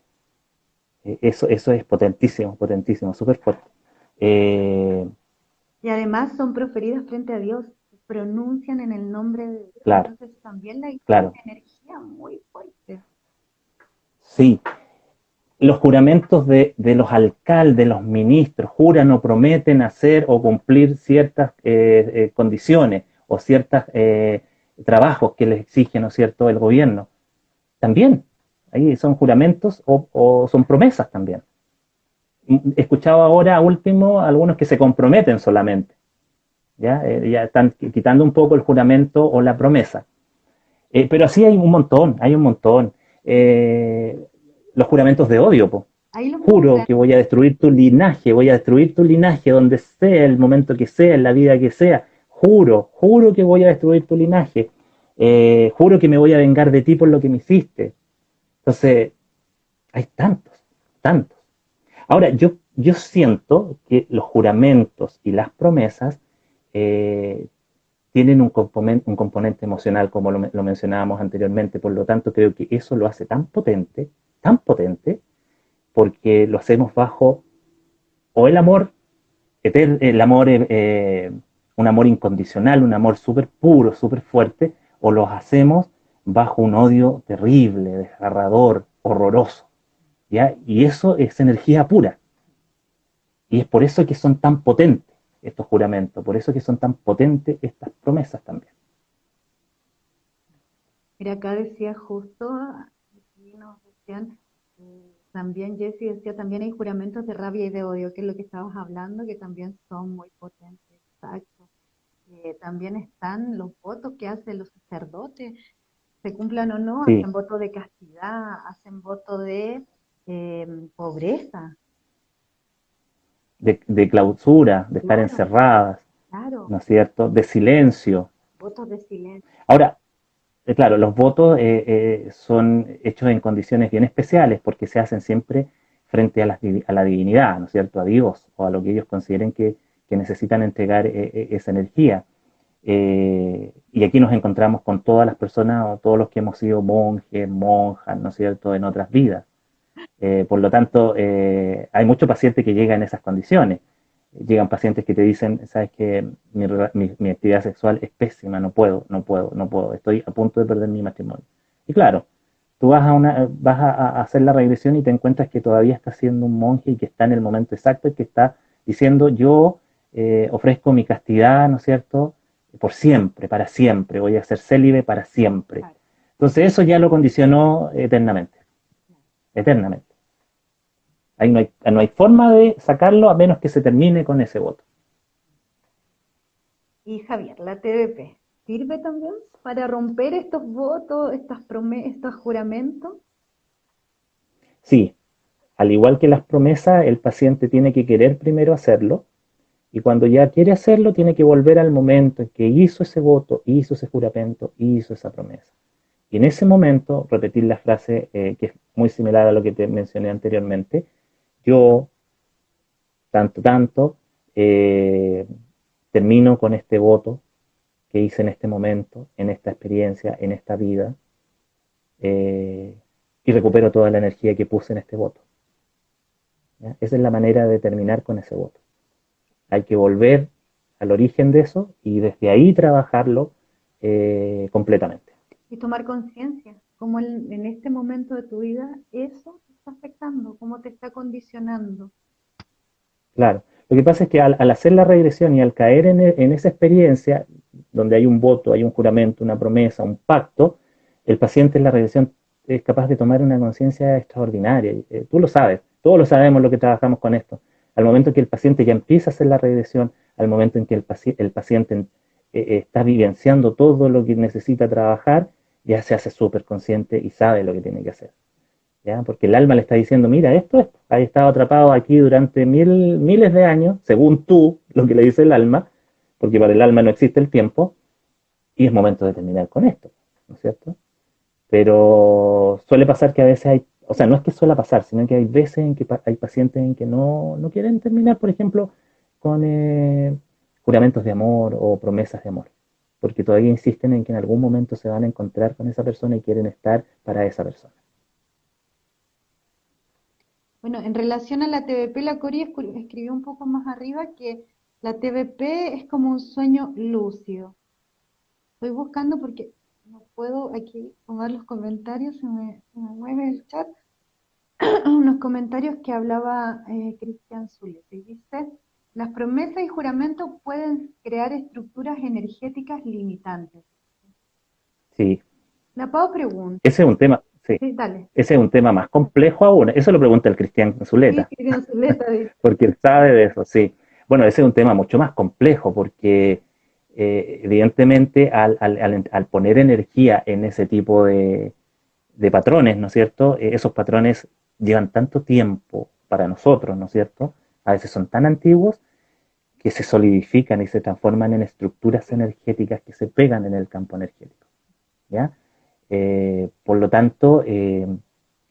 Eso es potentísimo, potentísimo, súper fuerte. Eh, Y además son proferidas frente a Dios, se pronuncian en el nombre de Dios, claro, entonces también hay una claro. energía muy fuerte. Sí, los juramentos de los alcaldes, los ministros, juran o prometen hacer o cumplir ciertas condiciones o ciertos trabajos que les exige, ¿no es cierto?, el gobierno. También, ahí son juramentos o son promesas también. He escuchado ahora último algunos que se comprometen solamente, ¿ya? Ya están quitando un poco el juramento o la promesa. Pero así hay un montón, hay un montón. Los juramentos de odio, po. Ahí los Juro nombran. que voy a destruir tu linaje, voy a destruir tu linaje donde sea, el momento que sea, en la vida que sea. Juro que voy a destruir tu linaje. Juro que me voy a vengar de ti por lo que me hiciste. Entonces, hay tantos, tantos. Ahora, yo siento que los juramentos y las promesas eh, tienen un componente emocional, como lo mencionábamos anteriormente, por lo tanto creo que eso lo hace tan potente, porque lo hacemos bajo o el amor, un amor incondicional, un amor súper puro, súper fuerte, o los hacemos bajo un odio terrible, desgarrador, horroroso, ¿ya? Y eso es energía pura. Y es por eso que son tan potentes estos juramentos, por eso que son tan potentes estas promesas también. Mira, acá decía justo, aquí nos decían, también Jessy decía, también hay juramentos de rabia y de odio, que es lo que estabas hablando, que también son muy potentes, exacto. También están los votos que hacen los sacerdotes, se cumplan o no, Sí, hacen voto de castidad, hacen voto de pobreza, de clausura, de estar claro, encerradas, claro, ¿no es cierto? De silencio. votos de silencio, Ahora, claro, los votos son hechos en condiciones bien especiales porque se hacen siempre frente a la divinidad, ¿no es cierto? A Dios o a lo que ellos consideren que necesitan entregar esa energía. Y aquí nos encontramos con todas las personas o todos los que hemos sido monjes, monjas, ¿no es cierto?, en otras vidas. Por lo tanto, hay muchos pacientes que llegan en esas condiciones. Llegan pacientes que te dicen, sabes que mi actividad sexual es pésima, no puedo, estoy a punto de perder mi matrimonio. Y claro, tú vas a hacer la regresión y te encuentras que todavía estás siendo un monje y que está en el momento exacto y que está diciendo, yo ofrezco mi castidad, ¿no es cierto?, por siempre, para siempre, voy a ser célibe para siempre. claro, Entonces eso ya lo condicionó eternamente, claro. eternamente. Ahí no hay forma de sacarlo a menos que se termine con ese voto. Y Javier, la TDP, ¿sirve también para romper estos votos, estas promesas, estos juramentos? Sí, al igual que las promesas, el paciente tiene que querer primero hacerlo y cuando ya quiere hacerlo, tiene que volver al momento en que hizo ese voto, hizo ese juramento, hizo esa promesa. Y en ese momento, repetir la frase que es muy similar a lo que te mencioné anteriormente, yo, tanto, tanto, eh, termino con este voto que hice en este momento, en esta experiencia, en esta vida, eh, y recupero toda la energía que puse en este voto. ¿Ya? Esa es la manera de terminar con ese voto. Hay que volver al origen de eso y desde ahí trabajarlo completamente. Y tomar conciencia, cómo en este momento de tu vida eso te está afectando, cómo te está condicionando. Claro. Lo que pasa es que al hacer la regresión y al caer en esa experiencia, donde hay un voto, hay un juramento, una promesa, un pacto, el paciente en la regresión es capaz de tomar una conciencia extraordinaria. Tú lo sabes, todos lo sabemos lo que trabajamos con esto. Al momento en que el paciente ya empieza a hacer la regresión, al momento en que el paciente está vivenciando todo lo que necesita trabajar, ya se hace súper consciente y sabe lo que tiene que hacer. ¿Ya? Porque el alma le está diciendo, mira, esto es, has estado atrapado aquí durante miles de años, según tú, lo que le dice el alma, porque para el alma no existe el tiempo, y es momento de terminar con esto, ¿no es cierto? Pero suele pasar que a veces hay, o sea, no es que suele pasar, sino que hay veces en que hay pacientes en que no quieren terminar, por ejemplo, con juramentos de amor o promesas de amor, porque todavía insisten en que en algún momento se van a encontrar con esa persona y quieren estar para esa persona. Bueno, en relación a la TVP, la Cori escribió un poco más arriba que la TVP es como un sueño lúcido. Estoy buscando porque no puedo aquí tomar los comentarios, se me mueve el chat. Unos comentarios que hablaba Cristian Zulete. Dice, las promesas y juramentos pueden crear estructuras energéticas limitantes. Sí, La Pau pregunta. ese es un tema, sí, Sí, dale. ese es un tema más complejo aún. Eso lo pregunta el Cristian Sí, Zuleta, Cristian Zuleta dice. porque él sabe de eso, sí. Bueno, ese es un tema mucho más complejo, porque evidentemente al poner energía en ese tipo de patrones, ¿no es cierto? Esos patrones llevan tanto tiempo para nosotros, ¿no es cierto? A veces son tan antiguos que se solidifican y se transforman en estructuras energéticas que se pegan en el campo energético, ¿ya? Por lo tanto,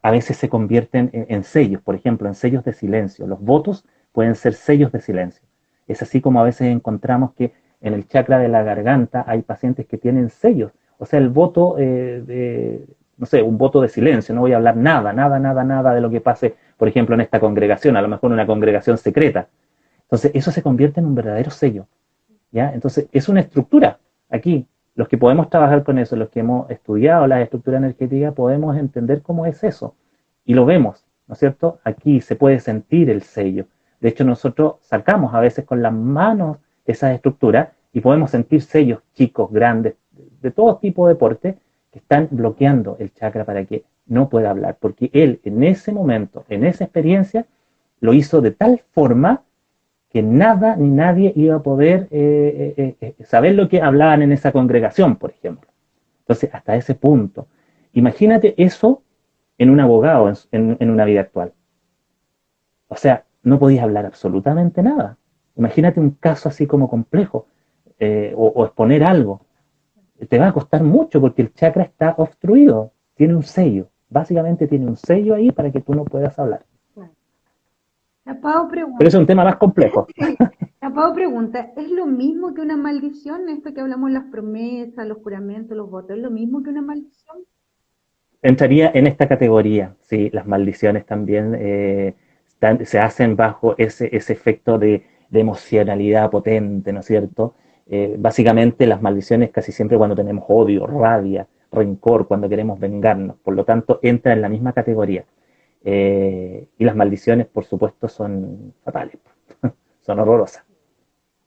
a veces se convierten en sellos, por ejemplo, en sellos de silencio. Los votos pueden ser sellos de silencio. Es así como a veces encontramos que en el chakra de la garganta hay pacientes que tienen sellos. O sea, el voto no sé, un voto de silencio, no voy a hablar nada, nada, nada, nada de lo que pase, por ejemplo, en esta congregación, a lo mejor una congregación secreta. Entonces, eso se convierte en un verdadero sello. ¿Ya? Entonces, es una estructura. Aquí, los que podemos trabajar con eso, los que hemos estudiado la estructura energética, podemos entender cómo es eso. Y lo vemos, ¿no es cierto? Aquí se puede sentir el sello. De hecho, nosotros sacamos a veces con las manos esas estructuras y podemos sentir sellos chicos, grandes, de todo tipo de porte, que están bloqueando el chakra para que no pueda hablar. Porque él, en ese momento, en esa experiencia, lo hizo de tal forma que nada ni nadie iba a poder saber lo que hablaban en esa congregación, por ejemplo. Entonces, hasta ese punto. Imagínate eso en un abogado, en una vida actual. O sea, no podías hablar absolutamente nada. Imagínate un caso así como complejo o exponer algo. Te va a costar mucho porque el chakra está obstruido, tiene un sello. Básicamente tiene un sello ahí para que tú no puedas hablar. La Pau Pero pregunta. eso es un tema más complejo. La Pau pregunta, ¿es lo mismo que una maldición? Esto que hablamos, las promesas, los juramentos, los votos, ¿es lo mismo que una maldición? Entraría en esta categoría, sí, las maldiciones también se hacen bajo ese efecto de emocionalidad potente, ¿no es cierto? Básicamente las maldiciones casi siempre cuando tenemos odio, rabia, rencor, cuando queremos vengarnos, por lo tanto entra en la misma categoría. Y las maldiciones, por supuesto, son fatales, son horrorosas.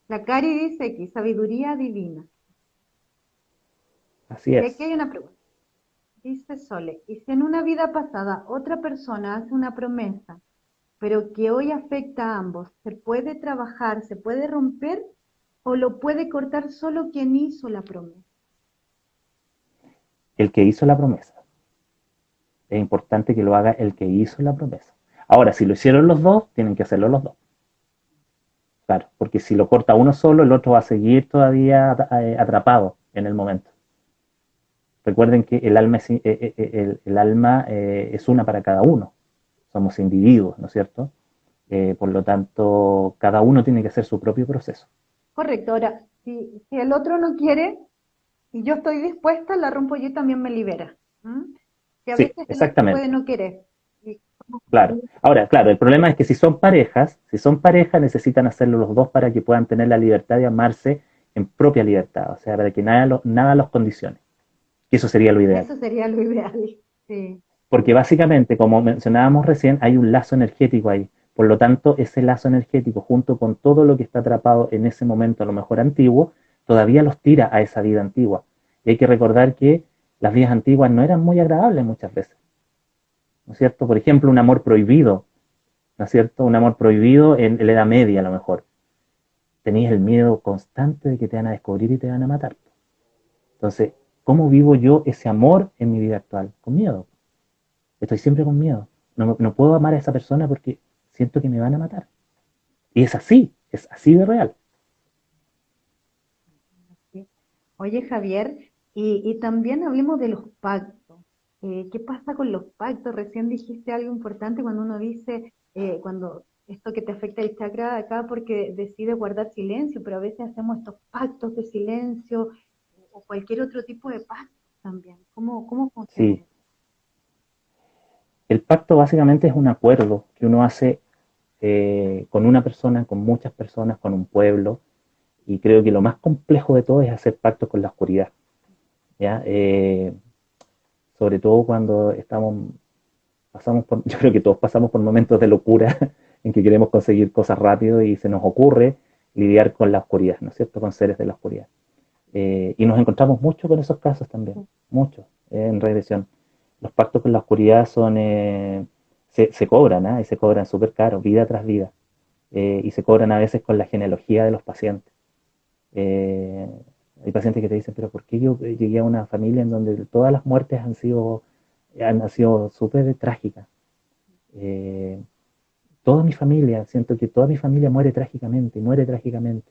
La Cari dice aquí, sabiduría divina. Así Y aquí es. hay una pregunta. Dice Sole, ¿y si en una vida pasada otra persona hace una promesa, pero que hoy afecta a ambos, se puede trabajar, se puede romper o lo puede cortar solo quien hizo la promesa? El que hizo la promesa. Es importante que lo haga el que hizo la promesa. Ahora, si lo hicieron los dos, tienen que hacerlo los dos. Claro, porque si lo corta uno solo, el otro va a seguir todavía atrapado en el momento. Recuerden que el alma el alma, es una para cada uno. Somos individuos, ¿no es cierto? Por lo tanto, cada uno tiene que hacer su propio proceso. Correcto. Ahora, si el otro no quiere y yo estoy dispuesta, la rompo yo y también me libera. ¿M? Que a Sí, veces el otro puede exactamente. no querer. Y Claro. Ahora, claro, el problema es que si son parejas necesitan hacerlo los dos para que puedan tener la libertad de amarse en propia libertad, o sea, para que nada los condicione. Y eso sería lo ideal. eso sería lo ideal. Sí. Porque básicamente, como mencionábamos recién, hay un lazo energético ahí. Por lo tanto, ese lazo energético, junto con todo lo que está atrapado en ese momento, a lo mejor antiguo, todavía los tira a esa vida antigua. Y hay que recordar que las vidas antiguas no eran muy agradables muchas veces, ¿no es cierto? Por ejemplo, un amor prohibido, ¿no es cierto? Un amor prohibido en la Edad Media, a lo mejor. Tenías el miedo constante de que te van a descubrir y te van a matar. Entonces, ¿cómo vivo yo ese amor en mi vida actual? Con miedo. Estoy siempre con miedo. No puedo amar a esa persona porque siento que me van a matar. Y es así de real. Sí. Oye, Javier, y también hablemos de los pactos. ¿Qué pasa con los pactos? Recién dijiste algo importante cuando uno dice, cuando esto que te afecta el chakra de acá porque decide guardar silencio, pero a veces hacemos estos pactos de silencio o cualquier otro tipo de pacto también. ¿Cómo funciona Sí, eso? el pacto básicamente es un acuerdo que uno hace con una persona, con muchas personas, con un pueblo. Y creo que lo más complejo de todo es hacer pactos con la oscuridad. ¿Ya? Sobre todo cuando yo creo que todos pasamos por momentos de locura en que queremos conseguir cosas rápido y se nos ocurre lidiar con la oscuridad, ¿no es cierto? Con seres de la oscuridad. Y nos encontramos mucho con esos casos también, mucho, en regresión. Los pactos con la oscuridad se cobran, ¿eh? Y se cobran súper caro, vida tras vida. Y se cobran a veces con la genealogía de los pacientes. Eh, Hay pacientes que te dicen, pero ¿por qué yo llegué a una familia en donde todas las muertes han sido súper trágicas? Eh, Toda mi familia, siento que toda mi familia muere trágicamente, muere trágicamente.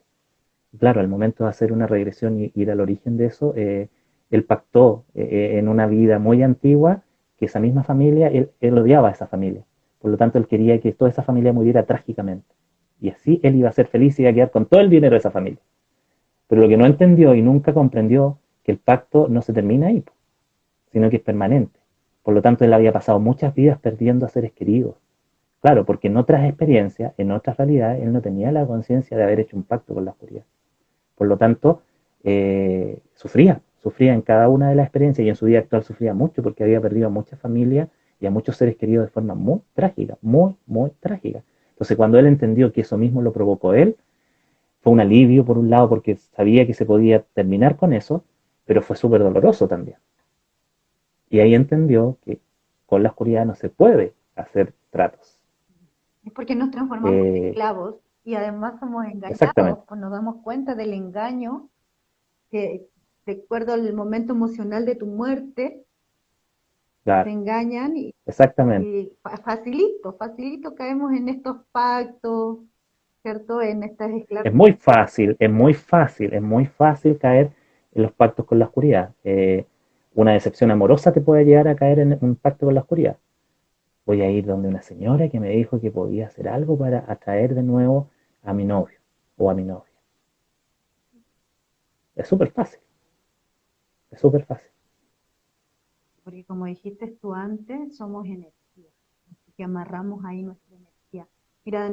Y claro, al momento de hacer una regresión y ir al origen de eso, él pactó en una vida muy antigua que esa misma familia, él odiaba a esa familia. Por lo tanto, él quería que toda esa familia muriera trágicamente. Y así él iba a ser feliz y iba a quedar con todo el dinero de esa familia. Pero lo que no entendió y nunca comprendió que el pacto no se termina ahí, sino que es permanente. Por lo tanto, él había pasado muchas vidas perdiendo a seres queridos. Claro, porque en otras experiencias, en otras realidades, él no tenía la conciencia de haber hecho un pacto con la oscuridad. Por lo tanto, sufría en cada una de las experiencias y en su vida actual sufría mucho porque había perdido a muchas familias y a muchos seres queridos de forma muy trágica, muy, muy trágica. Entonces, cuando él entendió que eso mismo lo provocó él, fue un alivio por un lado porque sabía que se podía terminar con eso, pero fue súper doloroso también. Y ahí entendió que con la oscuridad no se puede hacer tratos. Es porque nos transformamos en Eh, esclavos y además somos engañados, Exactamente, pues nos damos cuenta del engaño que, de acuerdo al momento emocional de tu muerte, te claro, engañan exactamente. y facilito caemos en estos pactos, ¿cierto? En estas Es esclavitud. muy fácil, es muy fácil caer en los pactos con la oscuridad. Una decepción amorosa te puede llegar a caer en un pacto con la oscuridad. Voy a ir donde una señora que me dijo que podía hacer algo para atraer de nuevo a mi novio o a mi novia. Es súper fácil, es súper fácil. Porque como dijiste tú antes, somos energía, así que amarramos ahí nuestra energía. Mira,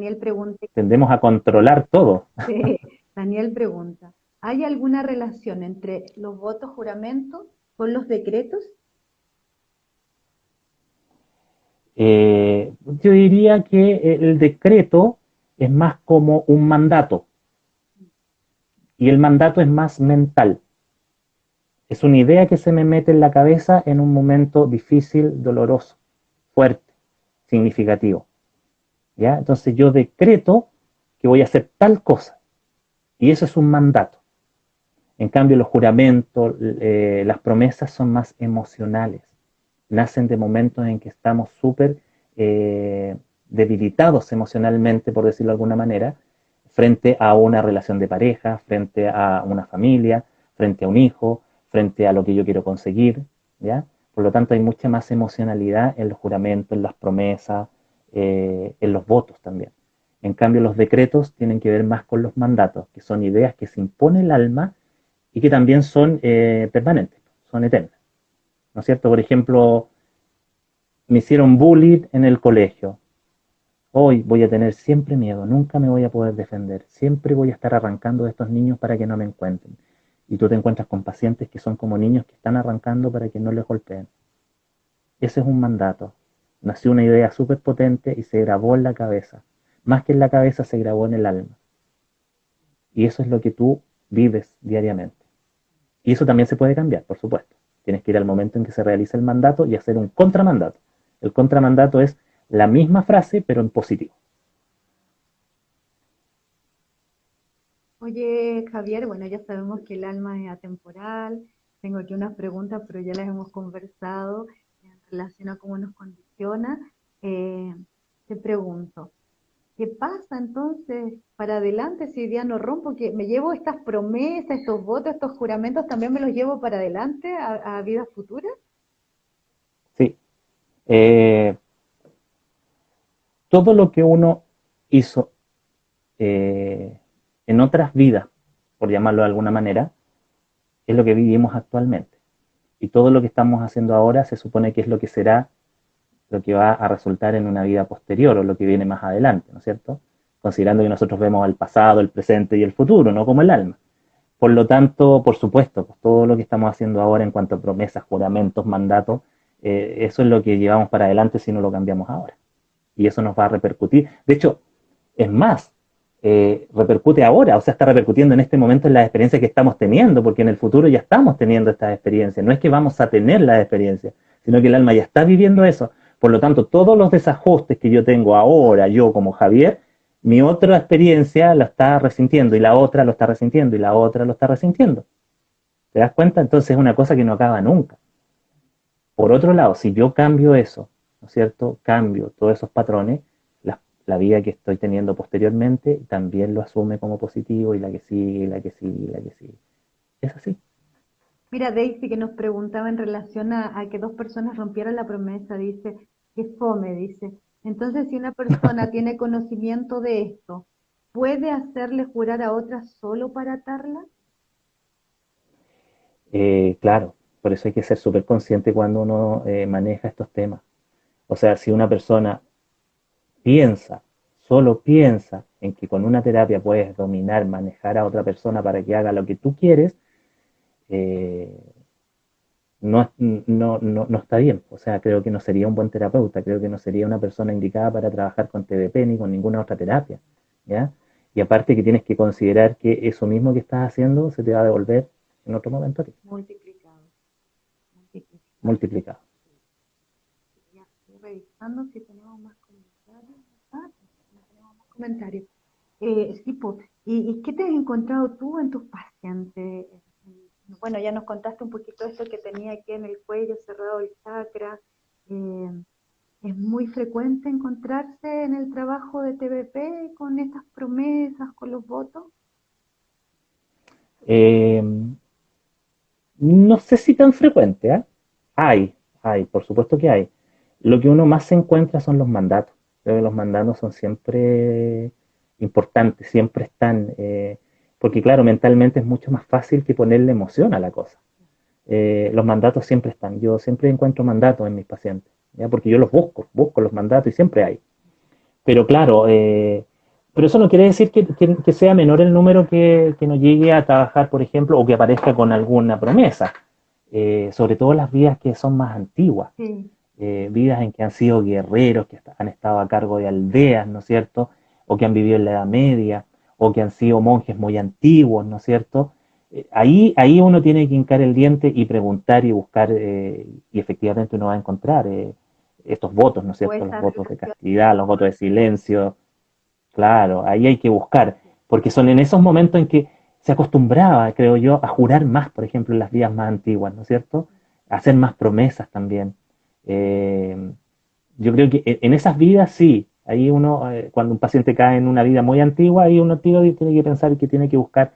Tendemos a controlar todo. Daniel pregunta, ¿hay alguna relación entre los votos juramentos con los decretos? Yo diría que el decreto es más como un mandato y el mandato es más mental. Es una idea que se me mete en la cabeza en un momento difícil, doloroso, fuerte, significativo. ¿Ya? Entonces yo decreto que voy a hacer tal cosa y eso es un mandato. En cambio los juramentos, las promesas son más emocionales. Nacen de momentos en que estamos súper debilitados emocionalmente, por decirlo de alguna manera, frente a una relación de pareja, frente a una familia, frente a un hijo, frente a lo que yo quiero conseguir, ¿ya? Por lo tanto, hay mucha más emocionalidad en los juramentos, en las promesas, en los votos también. En cambio, los decretos tienen que ver más con los mandatos, que son ideas que se impone el alma y que también son permanentes, son eternas. ¿No es cierto? Por ejemplo, me hicieron bullying en el colegio. Hoy voy a tener siempre miedo, nunca me voy a poder defender, siempre voy a estar arrancando de estos niños para que no me encuentren. Y tú te encuentras con pacientes que son como niños que están arrancando para que no les golpeen. Ese es un mandato. Nació una idea súper potente y se grabó en la cabeza. Más que en la cabeza, se grabó en el alma. Y eso es lo que tú vives diariamente. Y eso también se puede cambiar, por supuesto. Tienes que ir al momento en que se realiza el mandato y hacer un contramandato. El contramandato es la misma frase, pero en positivo. Oye, Javier, bueno, ya sabemos que el alma es atemporal. Tengo aquí unas preguntas, pero ya las hemos conversado en relación a cómo nos condiciona. Eh, Te pregunto, ¿qué pasa entonces para adelante si hoy día no rompo? Que me llevo estas promesas, estos votos, estos juramentos, también me los llevo para adelante a vidas futuras. Sí. Eh, Todo lo que uno hizo eh, en otras vidas, por llamarlo de alguna manera, es lo que vivimos actualmente. Y todo lo que estamos haciendo ahora se supone que es lo que será, lo que va a resultar en una vida posterior o lo que viene más adelante, ¿no es cierto? Considerando que nosotros vemos el pasado, el presente y el futuro, no como el alma. Por lo tanto, por supuesto, pues todo lo que estamos haciendo ahora en cuanto a promesas, juramentos, mandatos, eso es lo que llevamos para adelante si no lo cambiamos ahora. Y eso nos va a repercutir. De hecho, es más, repercute ahora, o sea, está repercutiendo en este momento en las experiencias que estamos teniendo, porque en el futuro ya estamos teniendo estas experiencias. No es que vamos a tener las experiencias, sino que el alma ya está viviendo eso. Por lo tanto, todos los desajustes que yo tengo ahora, yo como Javier, mi otra experiencia lo está resintiendo y la otra lo está resintiendo y la otra lo está resintiendo. ¿Te das cuenta? Entonces es una cosa que no acaba nunca. Por otro lado, si yo cambio eso, ¿no es cierto? Cambio todos esos patrones, la vida que estoy teniendo posteriormente también lo asume como positivo y la que sigue, y la que sigue, y la que sigue. Es así. Mira, Daisy que nos preguntaba en relación a que dos personas rompieran la promesa, dice, que fome, dice. Entonces, si una persona tiene conocimiento de esto, ¿puede hacerle jurar a otra solo para atarla? Claro, por eso hay que ser súper consciente cuando uno maneja estos temas. O sea, si una persona piensa, solo piensa en que con una terapia puedes dominar, manejar a otra persona para que haga lo que tú quieres, eh, no está bien. O sea, creo que no sería un buen terapeuta, creo que no sería una persona indicada para trabajar con TDP ni con ninguna otra terapia, ¿ya? Y aparte que tienes que considerar que eso mismo que estás haciendo se te va a devolver en otro momento a ti, Multiplicado, multiplicado. multiplicado. Ya estoy revisando si tenemos más comentarios. Ah, no tenemos más comentarios. Sí, po. ¿Y qué te has encontrado tú en tus pacientes? Bueno, ya nos contaste un poquito esto que tenía aquí en el cuello, cerrado el chakra. Eh, es muy frecuente encontrarse en el trabajo de TBP con estas promesas, con los votos. Eh, no sé si tan frecuente, ¿eh? Hay, por supuesto que hay. Lo que uno más se encuentra son los mandatos. Creo que los mandatos son siempre importantes, siempre están, porque claro, mentalmente es mucho más fácil que ponerle emoción a la cosa. Los mandatos siempre están. Yo siempre encuentro mandatos en mis pacientes, ¿ya? Porque yo los busco los mandatos y siempre hay. Pero claro, pero eso no quiere decir que sea menor el número que no llegue a trabajar, por ejemplo, o que aparezca con alguna promesa. Sobre todo las vidas que son más antiguas, Sí, vidas en que han sido guerreros, que han estado a cargo de aldeas, ¿no es cierto? O que han vivido en la Edad Media, o que han sido monjes muy antiguos, ¿no es cierto? Ahí uno tiene que hincar el diente y preguntar y buscar, y efectivamente uno va a encontrar estos votos, ¿no es o cierto? Los esa votos de relación. castidad, los votos de silencio, claro, ahí hay que buscar, porque son en esos momentos en que se acostumbraba, creo yo, a jurar más, por ejemplo, en las vidas más antiguas, ¿no es cierto? A hacer más promesas también. Eh, yo creo que en esas vidas sí, ahí uno, cuando un paciente cae en una vida muy antigua, ahí uno tiene que pensar que tiene que buscar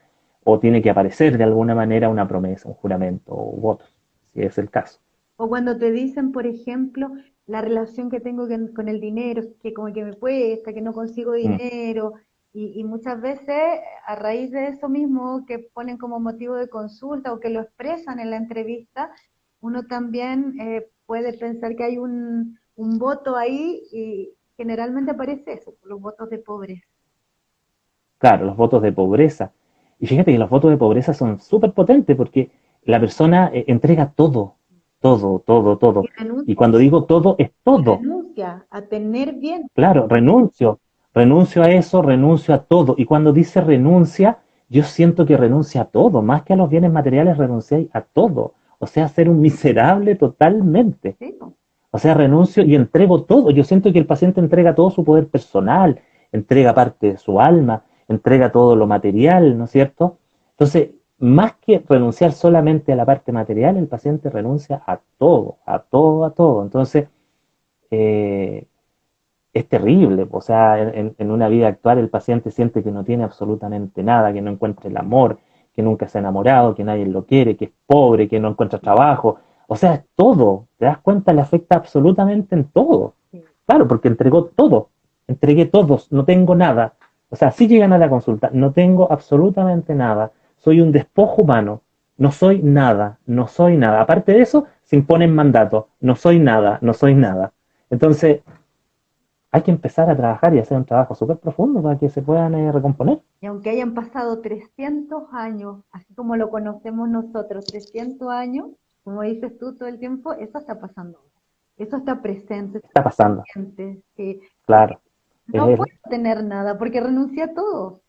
o tiene que aparecer de alguna manera una promesa, un juramento o votos, si es el caso. O cuando te dicen, por ejemplo, la relación que tengo con el dinero, que como que me cuesta, que no consigo Mm, dinero, y muchas veces a raíz de eso mismo que ponen como motivo de consulta o que lo expresan en la entrevista, uno también puede pensar que hay un voto ahí y generalmente aparece eso, los votos de pobreza. claro, los votos de pobreza. Y fíjate que los votos de pobreza son súper potentes porque la persona entrega todo, todo, todo, Y todo. Y renuncia, cuando digo todo, es todo. renuncia a tener bien. Claro, renuncio a eso, renuncio a todo. Y cuando dice renuncia, yo siento que renuncia a todo, más que a los bienes materiales, renuncia a todo. O sea, ser un miserable totalmente. ¿Sí? Po. O sea, renuncio y entrego todo. Yo siento que el paciente entrega todo su poder personal, entrega parte de su alma, entrega todo lo material, ¿no es cierto? Entonces, más que renunciar solamente a la parte material, el paciente renuncia a todo, a todo, a todo. Entonces, eh, es terrible. O sea, en una vida actual el paciente siente que no tiene absolutamente nada, que no encuentra el amor, que nunca se ha enamorado, que nadie lo quiere, que es pobre, que no encuentra trabajo. O sea, es todo. ¿Te das cuenta? Le afecta absolutamente en todo. Sí. Claro, porque entregó todo. Entregué todos, no tengo nada. O sea, si llegan a la consulta, no tengo absolutamente nada. Soy un despojo humano. No soy nada, no soy nada. Aparte de eso, se imponen mandatos. No soy nada, no soy nada. Entonces, hay que empezar a trabajar y hacer un trabajo súper profundo para que se puedan recomponer. Y aunque hayan pasado 300 años, así como lo conocemos nosotros, 300 años, como dices tú todo el tiempo, eso está pasando. Eso está presente, está Está pasando, presente. Sí. claro. No Eh, puedo tener nada porque renuncia a todo.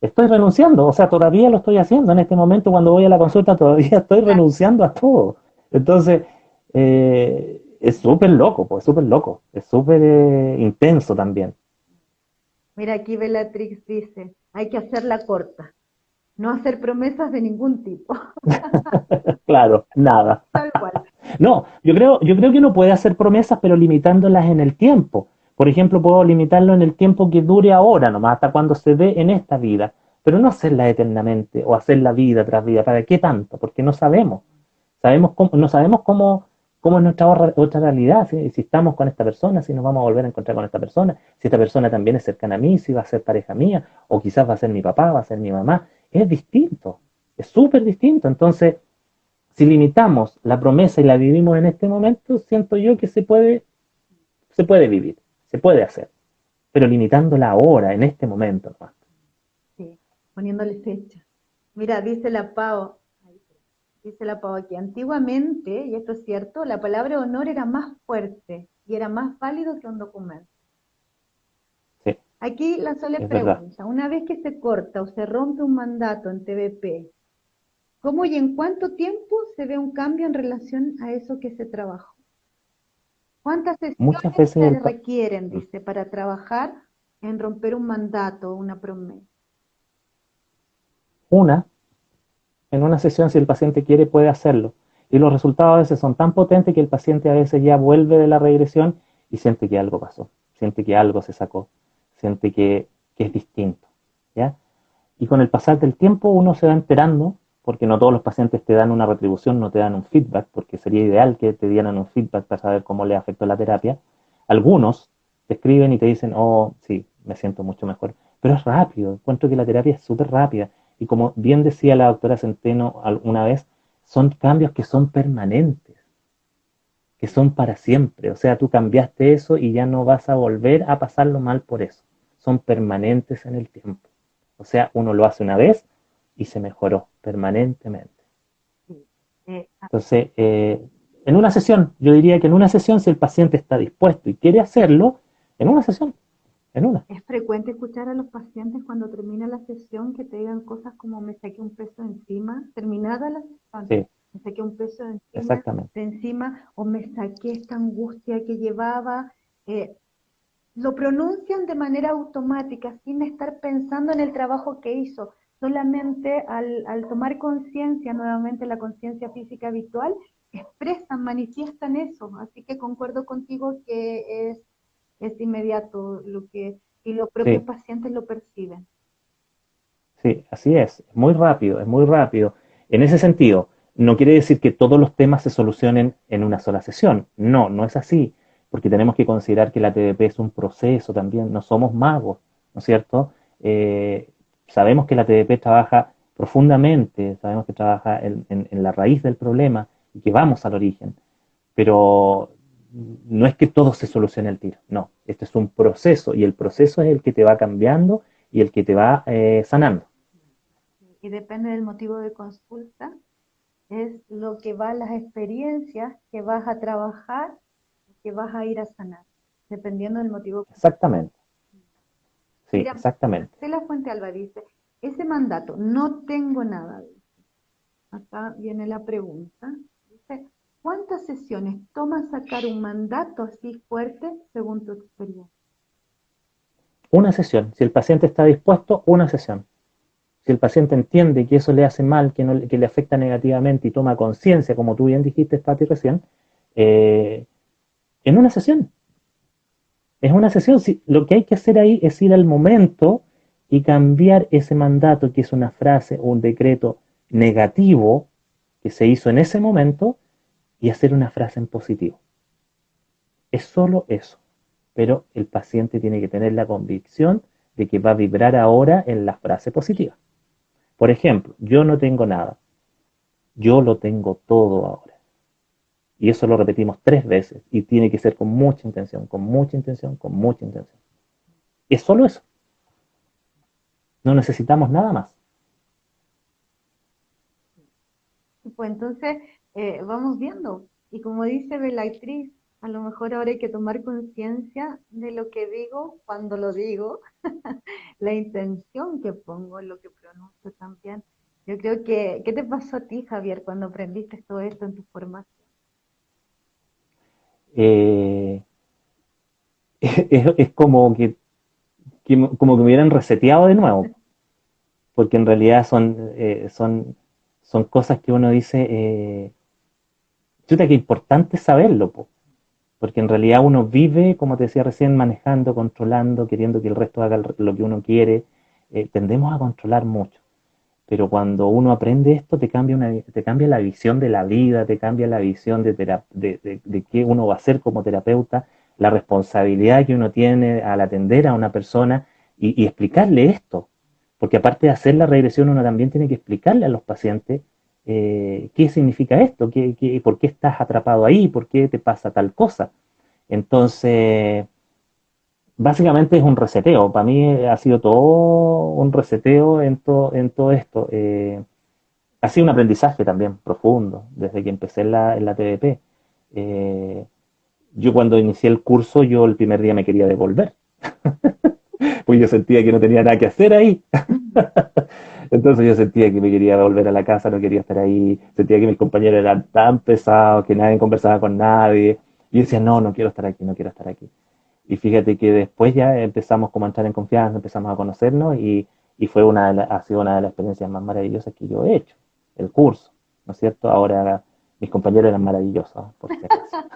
Estoy renunciando, o sea, todavía lo estoy haciendo. En este momento, cuando voy a la consulta, todavía estoy renunciando a todo. Entonces, es súper loco, pues, súper loco. Es súper intenso también. Mira, aquí Bellatrix dice, hay que hacerla corta, no hacer promesas de ningún tipo. Claro, nada. Tal cual. No, yo creo que uno puede hacer promesas, pero limitándolas en el tiempo. Por ejemplo, puedo limitarlo en el tiempo que dure ahora, nomás hasta cuando se dé en esta vida, pero no hacerla eternamente o hacerla vida tras vida. ¿Para qué tanto? Porque no sabemos. No sabemos cómo es nuestra otra realidad, si estamos con esta persona, si nos vamos a volver a encontrar con esta persona, si esta persona también es cercana a mí, si va a ser pareja mía, o quizás va a ser mi papá, va a ser mi mamá. Es distinto, es súper distinto. Entonces, si limitamos la promesa y la vivimos en este momento, siento yo que se puede vivir, se puede hacer, pero limitándola ahora, en este momento nomás. Sí, poniéndole fecha. Mira, dice la Pau aquí, antiguamente, y esto es cierto, la palabra honor era más fuerte y era más válido que un documento. Sí, Aquí la Sole es verdad. pregunta, una vez que se corta o se rompe un mandato en TVP, ¿cómo y en cuánto tiempo se ve un cambio en relación a eso que se trabajó? ¿Cuántas Muchas sesiones veces se requieren, dice, para trabajar en romper un mandato o una promesa? una, en una sesión, si el paciente quiere, puede hacerlo. Y los resultados a veces son tan potentes que el paciente a veces ya vuelve de la regresión y siente que algo pasó, siente que algo se sacó, siente que es distinto. ¿Ya? Y con el pasar del tiempo uno se va enterando, porque no todos los pacientes te dan una retribución, no te dan un feedback, porque sería ideal que te dieran un feedback para saber cómo le afectó la terapia. Algunos te escriben y te dicen, oh, sí, me siento mucho mejor. Pero es rápido, encuentro que la terapia es súper rápida. Y como bien decía la doctora Centeno alguna vez, son cambios que son permanentes, que son para siempre. O sea, tú cambiaste eso y ya no vas a volver a pasarlo mal por eso. Son permanentes en el tiempo. O sea, uno lo hace una vez y se mejoró permanentemente. Sí. Entonces, en una sesión, yo diría que en una sesión, si el paciente está dispuesto y quiere hacerlo, en una sesión, en una. Es frecuente escuchar a los pacientes cuando termina la sesión que te digan cosas como me saqué un peso encima, terminada la sesión, Sí, me saqué un peso exactamente. de encima o me saqué esta angustia que llevaba. Eh, lo pronuncian de manera automática, sin estar pensando en el trabajo que hizo. Solamente al tomar conciencia, nuevamente la conciencia física habitual, expresan, manifiestan eso. Así que concuerdo contigo que es inmediato lo que, y los propios Sí, pacientes lo perciben. sí, así es muy rápido, es muy rápido. En ese sentido, no quiere decir que todos los temas se solucionen en una sola sesión. No, no es así, porque tenemos que considerar que la TDP es un proceso también, no somos magos, ¿no es cierto? Eh, Sabemos que la TDP trabaja profundamente, sabemos que trabaja en la raíz del problema y que vamos al origen, pero no es que todo se solucione al tiro, no, este es un proceso y el proceso es el que te va cambiando y el que te va sanando. Y depende del motivo de consulta, es lo que va, las experiencias que vas a trabajar, que vas a ir a sanar, dependiendo del motivo. Exactamente, sí, Mira, exactamente. Marcela Fuente Alba dice, ese mandato, no tengo nada. Acá viene la pregunta. Dice, ¿cuántas sesiones toma sacar un mandato así fuerte según tu experiencia? Una sesión, si el paciente está dispuesto, una sesión. Si el paciente entiende que eso le hace mal, que, no, que le afecta negativamente y toma conciencia, como tú bien dijiste, Pati, recién, eh, en una sesión. Es una sesión. Si, lo que hay que hacer ahí es ir al momento y cambiar ese mandato, que es una frase o un decreto negativo que se hizo en ese momento, y hacer una frase en positivo. Es solo eso. Pero el paciente tiene que tener la convicción de que va a vibrar ahora en la frase positiva. Por ejemplo, yo no tengo nada, yo lo tengo todo ahora. Y eso lo repetimos 3 veces y tiene que ser con mucha intención, con mucha intención, con mucha intención. Es solo eso. No necesitamos nada más. Pues entonces vamos viendo. Y como dice Bellatriz, a lo mejor ahora hay que tomar conciencia de lo que digo cuando lo digo, la intención que pongo en lo que pronuncio también. Yo creo que, ¿qué te pasó a ti, Javier, cuando aprendiste todo esto en tu formación? Eh, es como como que me hubieran reseteado de nuevo, porque en realidad son cosas que uno dice, chuta, que importante saberlo, po, porque en realidad uno vive, como te decía recién, manejando, controlando, queriendo que el resto haga lo que uno quiere. Tendemos a controlar mucho, pero cuando uno aprende esto te cambia la visión de la vida, te cambia la visión de qué uno va a ser como terapeuta, la responsabilidad que uno tiene al atender a una persona y explicarle esto, porque aparte de hacer la regresión uno también tiene que explicarle a los pacientes qué significa esto, por qué estás atrapado ahí, por qué te pasa tal cosa. Entonces, básicamente es un reseteo. Para mí ha sido todo un reseteo en todo esto. Ha sido un aprendizaje también profundo desde que empecé en la TDP. Eh, yo cuando inicié el curso, yo el primer día me quería devolver, pues yo sentía que no tenía nada que hacer ahí. Entonces yo sentía que me quería volver a la casa, no quería estar ahí, sentía que mis compañeros eran tan pesados, que nadie conversaba con nadie. Y yo decía, no, no quiero estar aquí, no quiero estar aquí. Y fíjate que después ya empezamos como a entrar en confianza, empezamos a conocernos y fue ha sido una de las experiencias más maravillosas que yo he hecho, el curso, ¿no es cierto? Ahora mis compañeros eran maravillosos, por si acaso.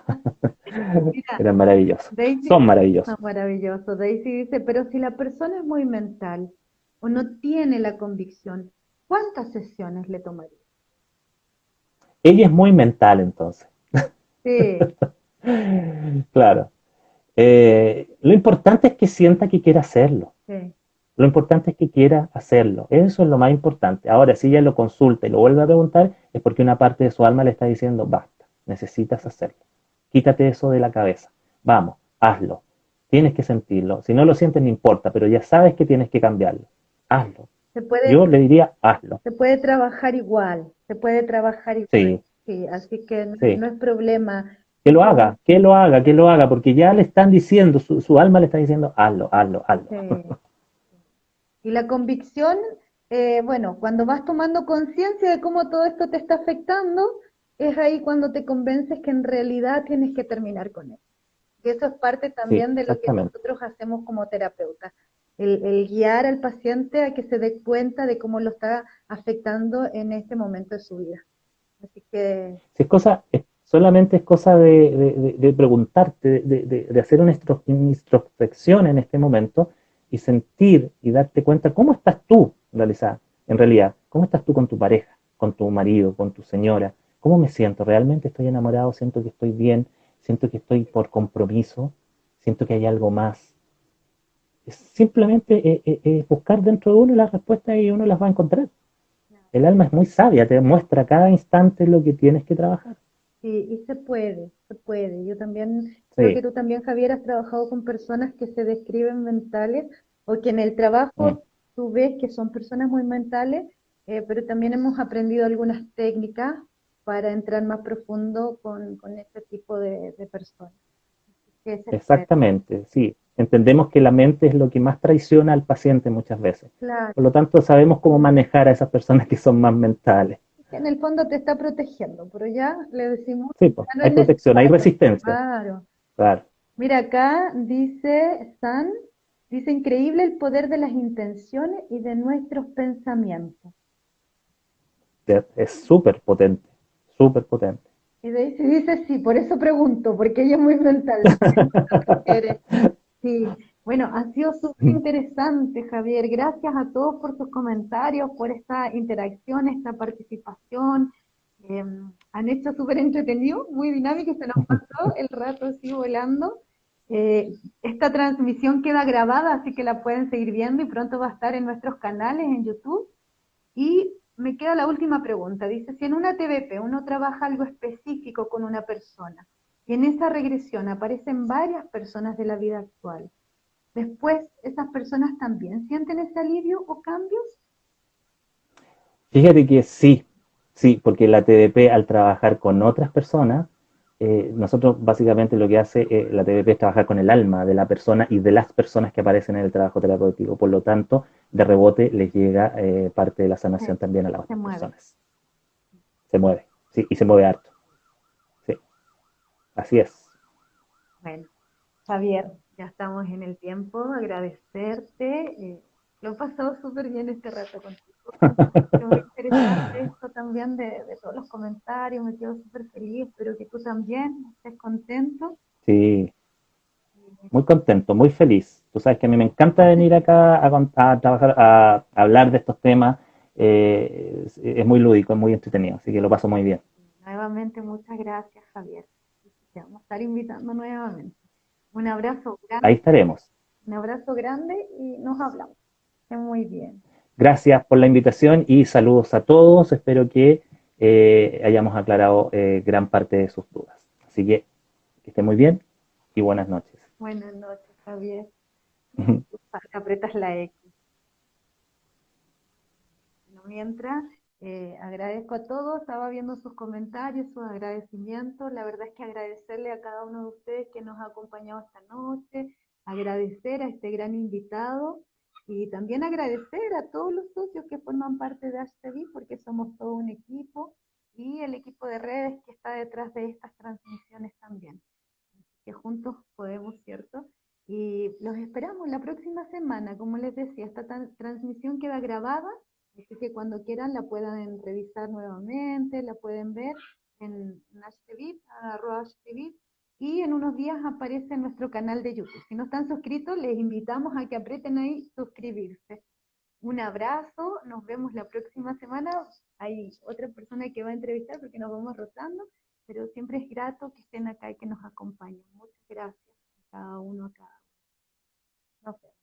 Mira, Eran maravillosos, Daisy, son maravillosos. maravilloso. Daisy dice, pero si la persona es muy mental o no tiene la convicción, ¿cuántas sesiones le tomaría? Ella es muy mental entonces, Sí, claro. Lo importante es que sienta que quiere hacerlo. sí. Lo importante es que quiera hacerlo. Eso es lo más importante. Ahora, si ella lo consulta y lo vuelve a preguntar, es porque una parte de su alma le está diciendo, basta, necesitas hacerlo. Quítate eso de la cabeza. Vamos, hazlo. Tienes que sentirlo. Si no lo sientes, no importa, pero ya sabes que tienes que cambiarlo. Hazlo. Se puede, Yo le diría, hazlo. se puede trabajar igual, se puede trabajar igual. Sí, Sí, así que no, sí. no es problema. Que lo haga, que lo haga, que lo haga, porque ya le están diciendo, su alma le está diciendo, hazlo, hazlo, hazlo. Sí. Y la convicción, bueno, cuando vas tomando conciencia de cómo todo esto te está afectando, es ahí cuando te convences que en realidad tienes que terminar con él. Y eso es parte Sí, también de lo que exactamente. nosotros hacemos como terapeutas, el guiar al paciente a que se dé cuenta de cómo lo está afectando en este momento de su vida. Así que, Si es cosa, solamente es cosa de preguntarte, de hacer una introspección en este momento y sentir y darte cuenta cómo estás tú, en realidad, ¿cómo estás tú con tu pareja, con tu marido, con tu señora? ¿Cómo me siento? ¿Realmente estoy enamorado? ¿Siento que estoy bien? ¿Siento que estoy por compromiso? ¿Siento que hay algo más? Es simplemente buscar dentro de uno las respuestas y uno las va a encontrar. El alma es muy sabia, te muestra cada instante lo que tienes que trabajar. Sí, y se puede, se puede. Yo también, creo que Sí. tú también, Javier, has trabajado con personas que se describen mentales o que en el Mm. trabajo tú ves que son personas muy mentales, pero también hemos aprendido algunas técnicas para entrar más profundo con este tipo de personas. Que se puede. Exactamente, sí. Entendemos que la mente es lo que más traiciona al paciente muchas veces. Claro, Por lo tanto, sabemos cómo manejar a esas personas que son más mentales. que en el fondo te está protegiendo, pero ya le decimos, Sí, pues, ya no hay es protección, hay necesario. resistencia. Claro. Claro, Mira, acá dice San, dice increíble el poder de las intenciones y de nuestros pensamientos. es súper potente, súper potente. Y Daisy dice sí, por eso pregunto, porque ella es muy mental. Entiendo lo que quiere. Sí, bueno, ha sido súper interesante, Javier. Gracias a todos por sus comentarios, por esta interacción, esta participación. Han hecho súper entretenido, muy dinámico, y se nos pasó el rato así volando. Esta transmisión queda grabada, así que la pueden seguir viendo y pronto va a estar en nuestros canales en YouTube. Y me queda la última pregunta. Dice, si en una TBP uno trabaja algo específico con una persona y en esa regresión aparecen varias personas de la vida actual, después esas personas también sienten ese alivio o cambios. Fíjate que sí, sí, porque la TDP al trabajar con otras personas, nosotros básicamente lo que hace la TDP es trabajar con el alma de la persona y de las personas que aparecen en el trabajo terapéutico. Por lo tanto, de rebote les llega parte de la sanación también a las Se otras mueve. personas. Se mueve, sí, y se mueve harto. Sí, así es. Bueno, Javier, ya estamos en el tiempo. Agradecerte. Lo he pasado súper bien este rato contigo. Es muy interesante esto también de todos los comentarios. Me quedo súper feliz. Espero que tú también estés contento. Sí, muy contento, muy feliz. Tú sabes que a mí me encanta venir acá a trabajar, a hablar de estos temas. Es muy lúdico, es muy entretenido, así que lo paso muy bien. Nuevamente, muchas gracias, Javier. Te vamos a estar invitando nuevamente. Un abrazo Ahí grande, estaremos. un abrazo grande y nos hablamos. Esté muy bien. Gracias por la invitación y saludos a todos. Espero que hayamos aclarado gran parte de sus dudas. Así que esté muy bien y buenas noches. Buenas noches, Javier. Apretas la X. Bueno, mientras, agradezco a todos, estaba viendo sus comentarios, sus agradecimientos. La verdad es que agradecerle a cada uno de ustedes que nos ha acompañado esta noche, agradecer a este gran invitado y también agradecer a todos los socios que forman parte de HTV porque somos todo un equipo y el equipo de redes que está detrás de estas transmisiones también, que juntos podemos, ¿cierto? Y los esperamos la próxima semana. Como les decía, esta transmisión queda grabada, así que cuando quieran la puedan revisar nuevamente, la pueden ver en HTV, @HTV, y en unos días aparece en nuestro canal de YouTube. Si no están suscritos, les invitamos a que aprieten ahí suscribirse. Un abrazo, nos vemos la próxima semana. Hay otra persona que va a entrevistar porque nos vamos rotando, pero siempre es grato que estén acá y que nos acompañen. Muchas gracias a cada uno, a cada uno. Nos vemos.